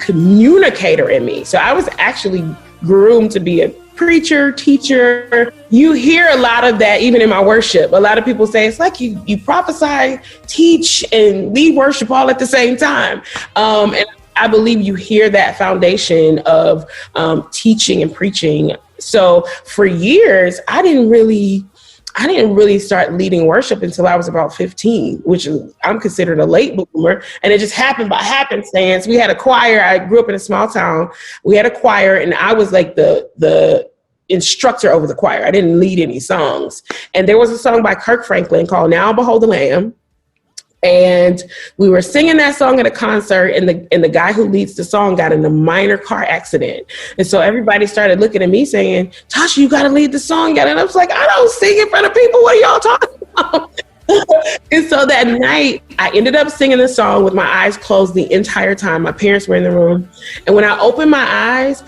[SPEAKER 8] communicator in me. So I was actually groomed to be a preacher, teacher. You hear a lot of that even in my worship. A lot of people say it's like you prophesy, teach, and lead worship all at the same time. And I believe you hear that foundation of teaching and preaching. So for years, I didn't really start leading worship until I was about 15, which is, I'm considered a late bloomer. And it just happened by happenstance. We had a choir. I grew up in a small town. We had a choir, and I was like the instructor over the choir. I didn't lead any songs. And there was a song by Kirk Franklin called Now Behold the Lamb. And we were singing that song at a concert, and the guy who leads the song got in a minor car accident. And so everybody started looking at me saying, Tasha, you got to lead the song. And I was like, I don't sing in front of people. What are y'all talking about? And so that night, I ended up singing the song with my eyes closed the entire time. My parents were in the room. And when I opened my eyes,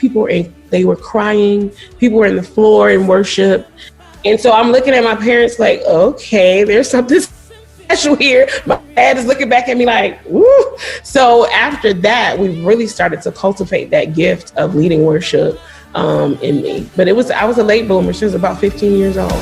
[SPEAKER 8] they were crying. People were in the floor in worship. And so I'm looking at my parents like, okay, there's something special here. My dad is looking back at me like, woo. So after that, we really started to cultivate that gift of leading worship in me. But I was a late bloomer. She was about 15 years old.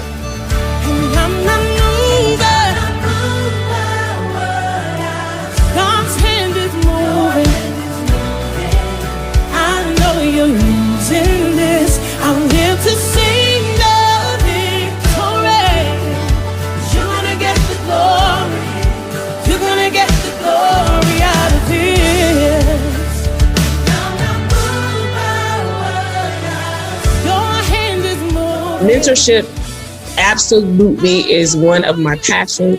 [SPEAKER 8] Mentorship absolutely is one of my passions.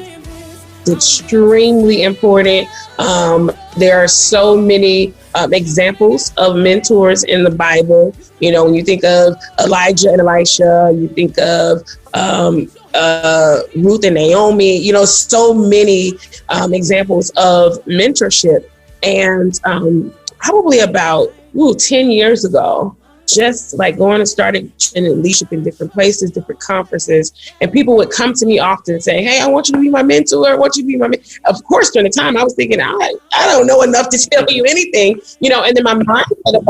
[SPEAKER 8] It's extremely important. There are so many examples of mentors in the Bible. You know, when you think of Elijah and Elisha, you think of Ruth and Naomi, you know, so many examples of mentorship. And probably about 10 years ago, just like going and starting in leadership in different places, different conferences, and people would come to me often saying, "Hey, I want you to be my mentor. I want you to be my mentor." Of course, during the time I was thinking, I don't know enough to tell you anything, you know, and then my mindset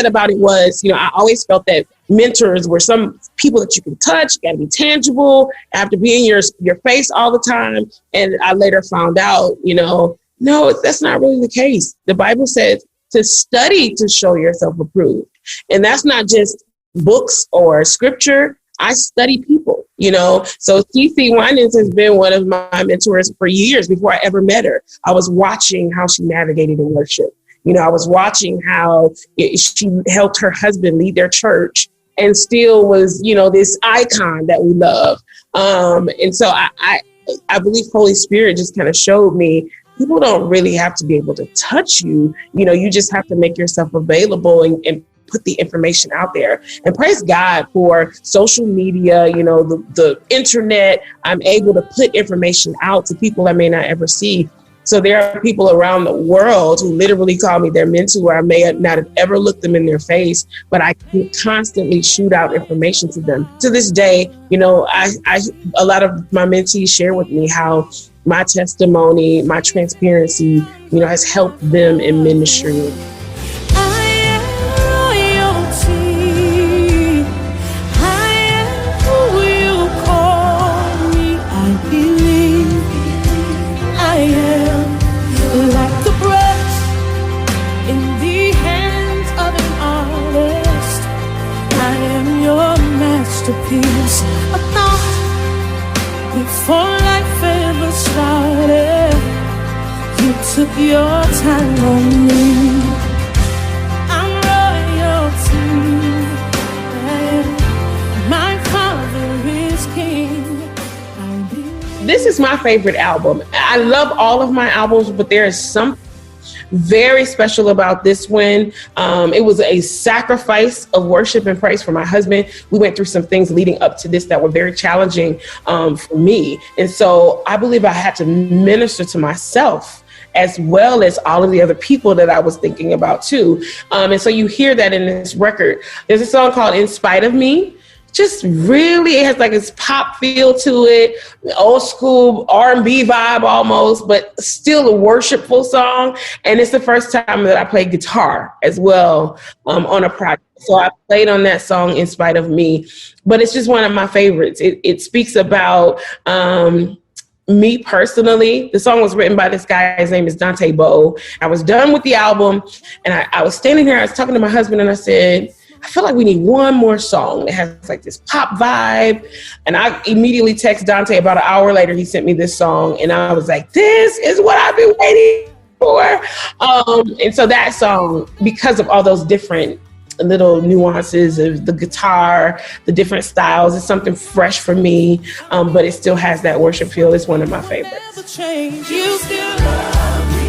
[SPEAKER 8] about it was, you know, I always felt that mentors were some people that you can touch, got to be tangible, have to be in your face all the time. And I later found out, you know, no, that's not really the case. The Bible says to study to show yourself approved. And that's not just books or scripture. I study people, you know. So T.C. Winans has been one of my mentors for years before I ever met her. I was watching how she navigated in worship. You know, I was watching how she helped her husband lead their church and still was, you know, this icon that we love. And so I believe Holy Spirit just kind of showed me people don't really have to be able to touch you. You know, you just have to make yourself available and put the information out there. And praise God for social media, you know, the internet. I'm able to put information out to people I may not ever see. So there are people around the world who literally call me their mentor. I may not have ever looked them in their face, but I can constantly shoot out information to them. To this day, you know, a lot of my mentees share with me how my testimony, my transparency, you know, has helped them in ministry.
[SPEAKER 6] Masterpiece, a thought before life ever started. You took your time on me. I'm royalty. My Father is King.
[SPEAKER 8] This is my favorite album. I love all of my albums, but there is something very special about this one. It was a sacrifice of worship and praise for my husband. We went through some things leading up to this that were very challenging for me. And so I believe I had to minister to myself as well as all of the other people that I was thinking about too. And so you hear that in this record. There's a song called In Spite of Me. Just really, it has like this pop feel to it, old school R&B vibe almost, but still a worshipful song. And it's the first time that I played guitar as well on a project. So I played on that song In Spite of Me, but it's just one of my favorites. It speaks about me personally. The song was written by this guy. His name is Dante Bowe. I was done with the album and I was standing here, I was talking to my husband and I said, I feel like we need one more song that has like this pop vibe. And I immediately text Dante. About an hour later, he sent me this song. And I was like, this is what I've been waiting for. And so that song, because of all those different little nuances of the guitar, the different styles, it's something fresh for me. But it still has that worship feel. It's one of my favorites.
[SPEAKER 6] You still love me.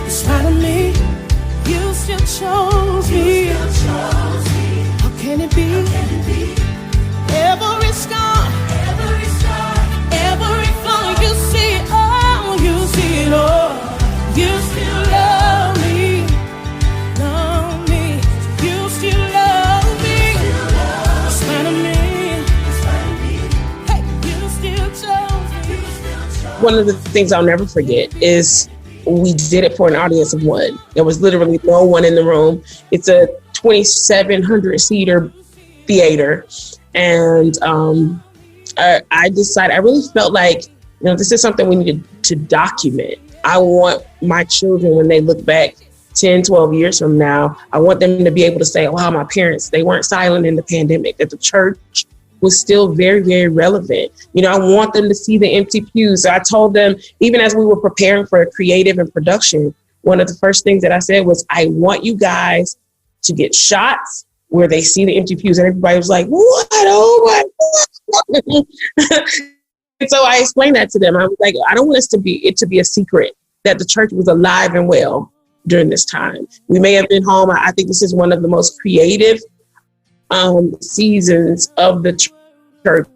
[SPEAKER 6] In spite of me, you still chose me. How can it be? Every scar, every flaw, you see it all, you see it all. You still love me, you still love me. In spite of me, hey, you still chose me.
[SPEAKER 8] one of the things I'll never forget is we did it for an audience of one. There was literally no one in the room. It's a 2,700 seater theater. And I decided, I really felt like, this is something we needed to document. I want my children, when they look back 10, 12 years from now, I want them to be able to say, wow, my parents, they weren't silent in the pandemic, that the church was still very, very relevant. I want them to see the empty pews. So I told them, even as we were preparing for creative and production, one of the first things that I said was, I want you guys to get shots where they see the empty pews. And everybody was like, what? Oh my God. And so I explained that to them. I was like, I don't want it to be a secret that the church was alive and well during this time. We may have been home. I think this is one of the most creative seasons of the church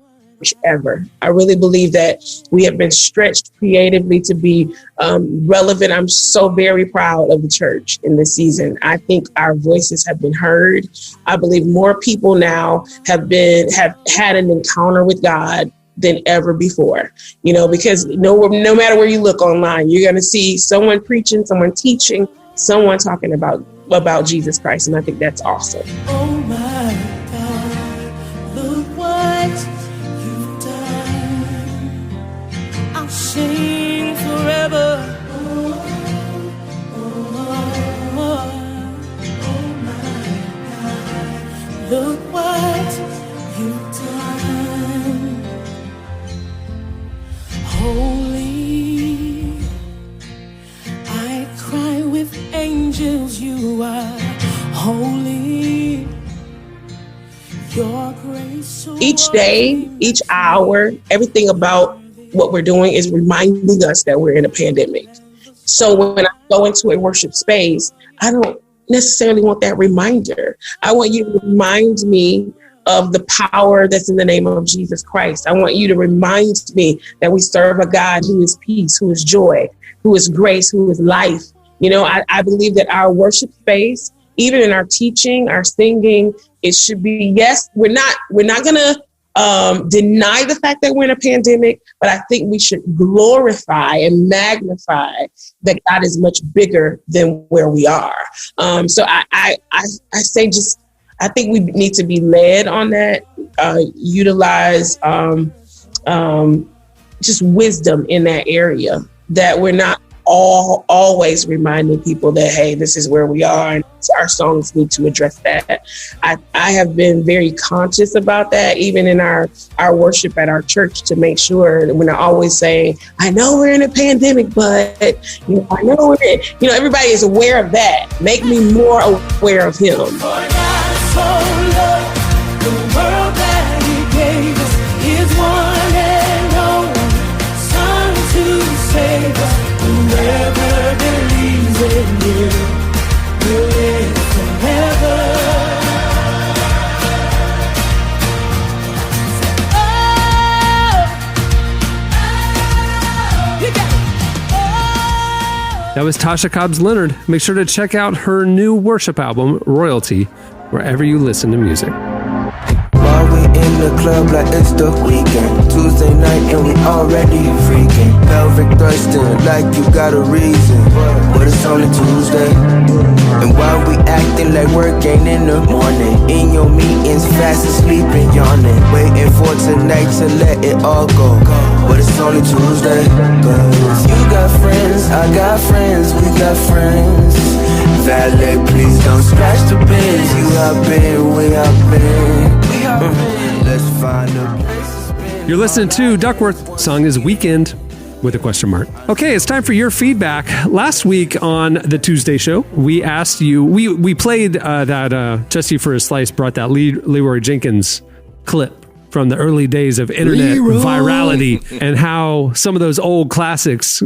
[SPEAKER 8] ever. I really believe that we have been stretched creatively to be relevant. I'm so very proud of the church in this season. I think our voices have been heard. I believe more people now have had an encounter with God than ever before, because no matter where you look online, you're going to see someone preaching, someone teaching, someone talking about Jesus Christ. And I think that's awesome.
[SPEAKER 6] Oh my God, look what you've done. I'll sing forever. Oh my God, look what you've done. Holy, I cry with angels, you are holy. Your grace so
[SPEAKER 8] each day, each hour, everything about what we're doing is reminding us that we're in a pandemic. So when I go into a worship space, I don't necessarily want that reminder. I want you to remind me of the power that's in the name of Jesus Christ. I want you to remind me that we serve a God who is peace, who is joy, who is grace, who is life. I believe that our worship space, even in our teaching, our singing, it should be, yes, we're not going to deny the fact that we're in a pandemic, but I think we should glorify and magnify that God is much bigger than where we are. So I say just, I think we need to be led on that, utilize just wisdom in that area, that we're not always reminding people that, hey, this is where we are, and our songs need to address that. I have been very conscious about that, even in our worship at our church, to make sure that we're not always saying, I know we're in a pandemic, but I know we're in, everybody is aware of that. Make me more aware of him.
[SPEAKER 6] For God so loved the world that he gave us his one and only Son to save us. Whoever believes in him will live forever.
[SPEAKER 2] That was Tasha Cobbs Leonard. Make sure to check out her new worship album, Royalty, wherever you listen to music.
[SPEAKER 9] While we in the club like it's the weekend, Tuesday night and we already freaking, pelvic thrusting like you got a reason, but it's only Tuesday. And while we acting like work ain't in the morning, in your meetings fast asleep and yawning, waiting for tonight to let it all go, but it's only Tuesday. Cause you got friends, I got friends, we got friends. Valet, please don't scratch the bins. You have been, we have been. Let's find a place to spend.
[SPEAKER 2] You're listening to Duckworth. Song is Weekend with a question mark. Okay, it's time for your feedback. Last week on the Tuesday show, we asked you, we played that Jesse for a Slice brought that Leroy Jenkins clip from the early days of internet virality, and how some of those old classics,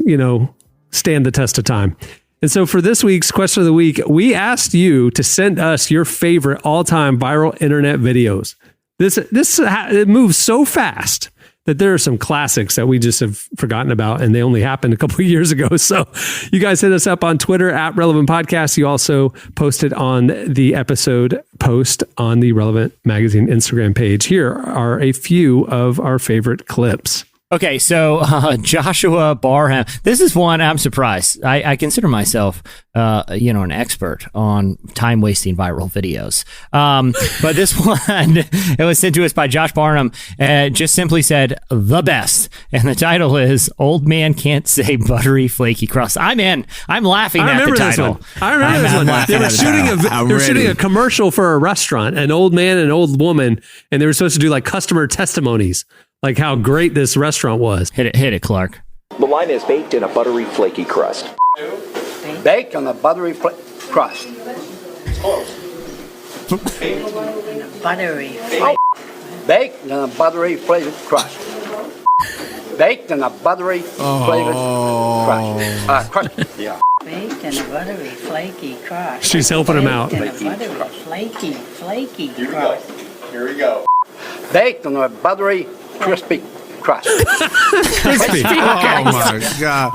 [SPEAKER 2] stand the test of time. And so for this week's question of the week, we asked you to send us your favorite all-time viral internet videos. It moves so fast that there are some classics that we just have forgotten about, and they only happened a couple of years ago. So you guys hit us up on Twitter at Relevant Podcast. You also posted on the episode post on the Relevant Magazine Instagram page. Here are a few of our favorite clips.
[SPEAKER 3] Okay, so Joshua Barham. This is one I'm surprised. I consider myself, an expert on time-wasting viral videos. But this one, it was sent to us by Josh Barham. Just simply said, "The best," and the title is "Old Man Can't Say Buttery Flaky Crust." I'm in. I'm laughing at the title.
[SPEAKER 2] I remember this one. They were shooting a commercial for a restaurant, an old man and an old woman, and they were supposed to do like customer testimonies, like how great this restaurant was.
[SPEAKER 3] Hit it, Clark.
[SPEAKER 10] The line is baked in a buttery, flaky crust.
[SPEAKER 11] Baked on a buttery crust.
[SPEAKER 12] Buttery.
[SPEAKER 11] Baked on a buttery flavored crust. Baked in a buttery flavored crust. Yeah.
[SPEAKER 12] Baked in a buttery flaky crust.
[SPEAKER 2] She's helping him out.
[SPEAKER 12] Baked in a buttery flaky crust.
[SPEAKER 10] Here we go.
[SPEAKER 11] Baked on a buttery crispy crust.
[SPEAKER 2] Crispy.
[SPEAKER 5] Oh my God!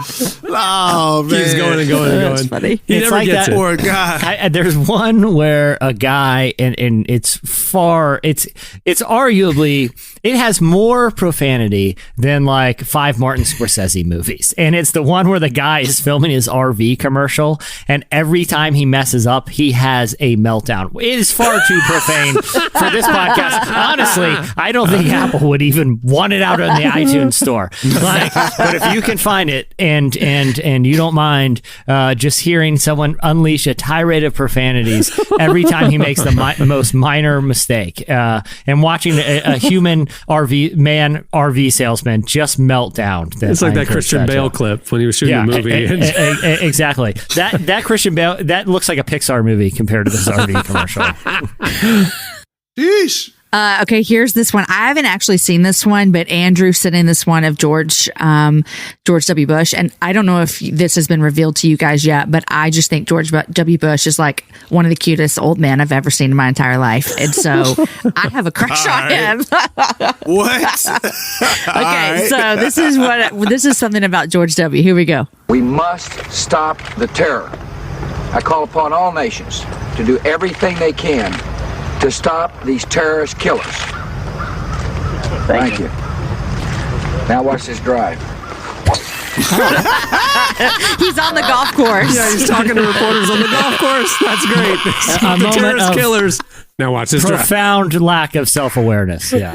[SPEAKER 5] Oh man,
[SPEAKER 2] he's going and going and going.
[SPEAKER 4] That's funny.
[SPEAKER 2] He
[SPEAKER 3] It's
[SPEAKER 2] never
[SPEAKER 3] like
[SPEAKER 2] gets
[SPEAKER 3] that.
[SPEAKER 2] it.
[SPEAKER 5] Poor guy.
[SPEAKER 3] There's one where a guy, and it's arguably, it has more profanity than like 5 Martin Scorsese movies. And it's the one where the guy is filming his RV commercial, and every time he messes up, he has a meltdown. It is far too profane for this podcast. Honestly, I don't think Apple would even want it out on the iTunes store. But if you can find it and you don't mind just hearing someone unleash a tirade of profanities every time he makes the most minor mistake, and watching a human RV salesman just melt down.
[SPEAKER 2] It's like that Christian Bale clip when he was shooting the movie.
[SPEAKER 3] Exactly. That Christian Bale, that looks like a Pixar movie compared to this RV commercial.
[SPEAKER 5] Yeesh.
[SPEAKER 4] Okay, here's this one. I haven't actually seen this one, but Andrew sent in this one of George W. Bush. And I don't know if this has been revealed to you guys yet, but I just think George W. Bush is like one of the cutest old men I've ever seen in my entire life. And so I have a crush on him.
[SPEAKER 5] What?
[SPEAKER 4] Okay, so this is something about George W. Here we go.
[SPEAKER 11] We must stop the terror. I call upon all nations to do everything they can to stop these terrorist killers. Thank you. Now watch this drive.
[SPEAKER 4] He's on the golf course.
[SPEAKER 2] Yeah, he's talking to reporters on the golf course. That's great. The terrorist killers. Now watch this drive.
[SPEAKER 3] Profound lack of self-awareness. Yeah.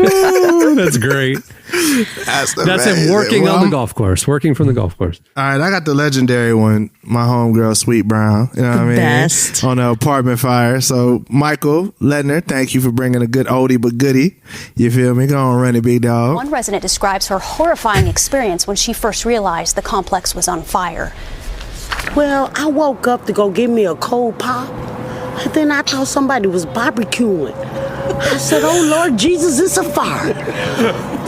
[SPEAKER 2] That's great. That's him working on the golf course, working from the golf course.
[SPEAKER 5] All right, I got the legendary one. My homegirl, Sweet Brown. You know what I mean?
[SPEAKER 4] Best.
[SPEAKER 5] On the apartment fire. So, Michael Leonard, thank you for bringing a good oldie but goodie. You feel me? Go on, run it, big dog.
[SPEAKER 13] One resident describes her horrifying experience when she first realized the complex was on fire.
[SPEAKER 14] Well, I woke up to go get me a cold pop, and then I thought somebody was barbecuing. I said, "Oh Lord Jesus, it's a fire."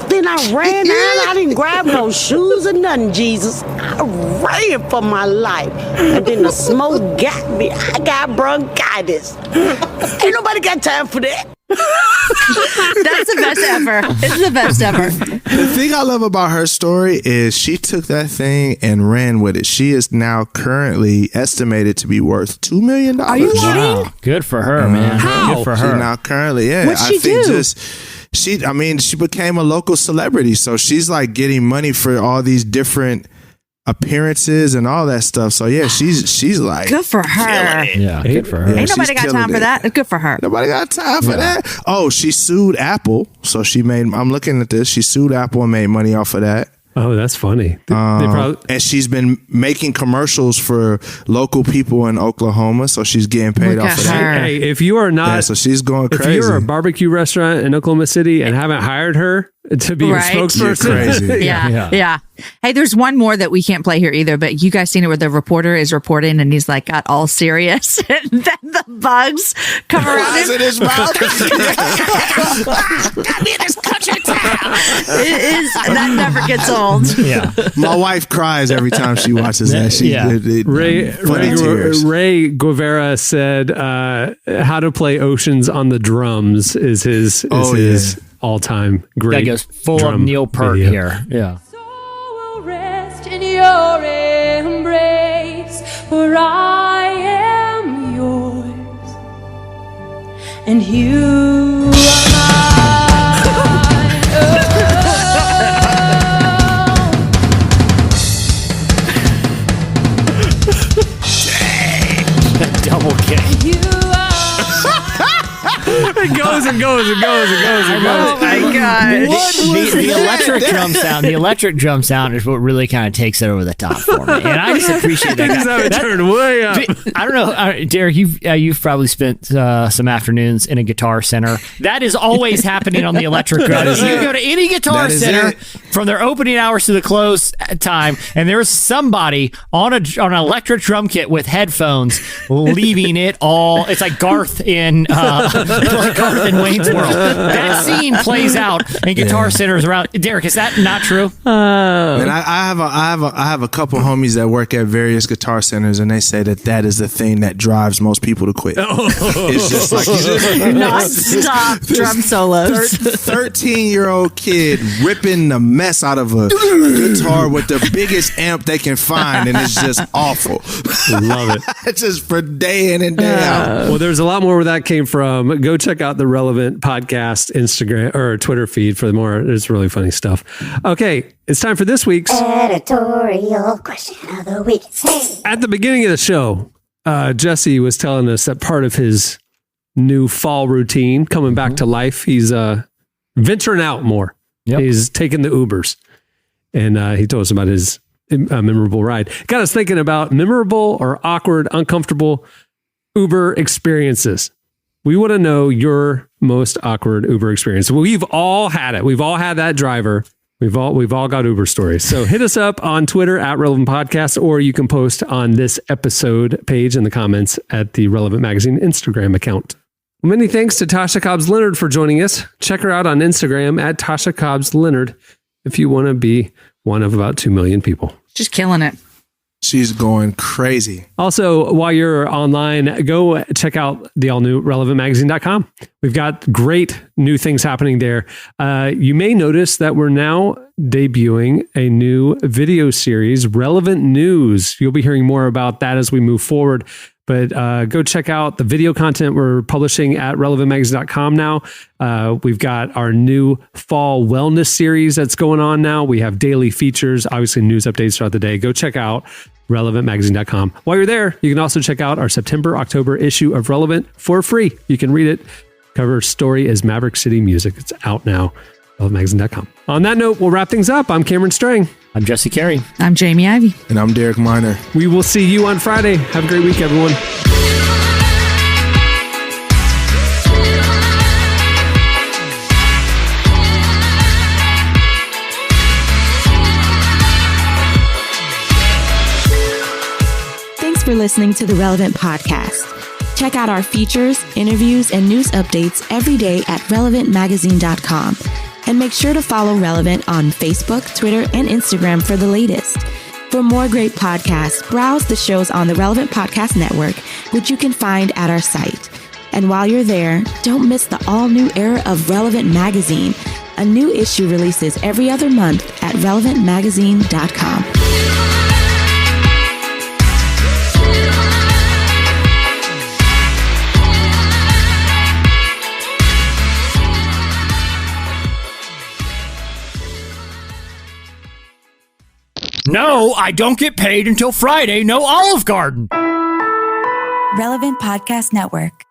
[SPEAKER 14] Then I ran out. I didn't grab no shoes or nothing, Jesus. I ran for my life. And then the smoke got me. I got bronchitis. Ain't nobody got time for that.
[SPEAKER 4] That's the best ever. It's the best ever.
[SPEAKER 5] The thing I love about her story is she took that thing and ran with it. She is now currently estimated to be worth $2 million.
[SPEAKER 4] Are you kidding?
[SPEAKER 3] Wow. Good for her, man.
[SPEAKER 2] How?
[SPEAKER 3] Good for
[SPEAKER 5] She
[SPEAKER 3] her.
[SPEAKER 5] now currently, yeah.
[SPEAKER 4] What'd she do?
[SPEAKER 5] She became a local celebrity. So she's like getting money for all these different appearances and all that stuff. So yeah, she's like
[SPEAKER 4] good for her.
[SPEAKER 3] Yeah, good for her.
[SPEAKER 5] Yeah,
[SPEAKER 4] Ain't nobody
[SPEAKER 5] she's
[SPEAKER 4] got time for that. Good for her.
[SPEAKER 5] Nobody got time for that. Oh, she sued Apple. So I'm looking at this. She sued Apple and made money off of that.
[SPEAKER 2] Oh, that's funny.
[SPEAKER 5] And she's been making commercials for local people in Oklahoma, so she's getting paid off of that.
[SPEAKER 2] Hey, if you are not,
[SPEAKER 5] so she's going crazy.
[SPEAKER 2] If you're a barbecue restaurant in Oklahoma City and haven't hired her to be your spokesperson,
[SPEAKER 5] you're crazy.
[SPEAKER 4] Yeah. Hey, there's one more that we can't play here either, but you guys seen it where the reporter is reporting and he's like got all serious and then the bugs come around
[SPEAKER 5] in his mouth.
[SPEAKER 4] That never gets old.
[SPEAKER 3] Yeah.
[SPEAKER 5] My wife cries every time she watches that.
[SPEAKER 2] Ray Guevara said how to play Oceans on the drums is his all-time great.
[SPEAKER 3] That goes full of Neil Peart here. Yeah.
[SPEAKER 15] In your embrace, for I am yours, and you are mine.
[SPEAKER 2] goes.
[SPEAKER 4] Oh my God.
[SPEAKER 3] The electric drum sound. The electric drum sound is what really kind of takes it over the top for me, and I just appreciate that.
[SPEAKER 2] Things haven't turned way up.
[SPEAKER 3] I don't know, Derek. You've probably spent some afternoons in a guitar center. That is always happening on the electric drum. You go to any guitar center from their opening hours to the close time, and there's somebody on an electric drum kit with headphones, leaving it all. It's like Garth in Wayne's World. That scene plays out in guitar centers around. Derek, is that not true?
[SPEAKER 5] Man, I have a couple homies that work at various guitar centers, and they say that is the thing that drives most people to quit. It's just like
[SPEAKER 4] non-stop drum solos.
[SPEAKER 5] 13-year-old kid ripping the mess out of a guitar with the biggest amp they can find, and it's just awful.
[SPEAKER 2] Love it.
[SPEAKER 5] It's just for day in and day out.
[SPEAKER 2] Well, there's a lot more where that came from. Go check out the Relevant Podcast Instagram or Twitter feed for more. It's really funny stuff. Okay, it's time for this week's
[SPEAKER 16] editorial question of the week.
[SPEAKER 2] At the beginning of the show, Jesse was telling us that part of his new fall routine coming back to life, he's venturing out more. Yep. He's taking the Ubers, and he told us about his memorable ride. Got us thinking about memorable or awkward, uncomfortable Uber experiences. We want to know your most awkward Uber experience. We've all had it. We've all had that driver. We've all got Uber stories. So hit us up on Twitter at Relevant Podcast, or you can post on this episode page in the comments at the Relevant Magazine Instagram account. Many thanks to Tasha Cobbs Leonard for joining us. Check her out on Instagram at Tasha Cobbs Leonard if you want to be one of about 2 million people.
[SPEAKER 4] Just killing it.
[SPEAKER 5] She's going crazy.
[SPEAKER 2] Also, while you're online, go check out the all-new relevantmagazine.com. We've got great new things happening there. You may notice that we're now debuting a new video series, Relevant News. You'll be hearing more about that as we move forward. But go check out the video content we're publishing at relevantmagazine.com now. We've got our new fall wellness series that's going on now. We have daily features, obviously news updates throughout the day. Go check out relevantmagazine.com. While you're there, you can also check out our September-October issue of Relevant for free. You can read it. Cover story is Maverick City Music. It's out now. relevantmagazine.com. On that note, we'll wrap things up. I'm Cameron Strang.
[SPEAKER 3] I'm Jesse Carey.
[SPEAKER 4] I'm Jamie Ivey.
[SPEAKER 5] And I'm Derek Miner.
[SPEAKER 2] We will see you on Friday. Have a great week, everyone.
[SPEAKER 1] Thanks for listening to the Relevant Podcast. Check out our features, interviews, and news updates every day at relevantmagazine.com. And make sure to follow Relevant on Facebook, Twitter, and Instagram for the latest. For more great podcasts, browse the shows on the Relevant Podcast Network, which you can find at our site. And while you're there, don't miss the all-new era of Relevant Magazine. A new issue releases every other month at relevantmagazine.com.
[SPEAKER 3] No, I don't get paid until Friday. No Olive Garden.
[SPEAKER 17] Relevant Podcast Network.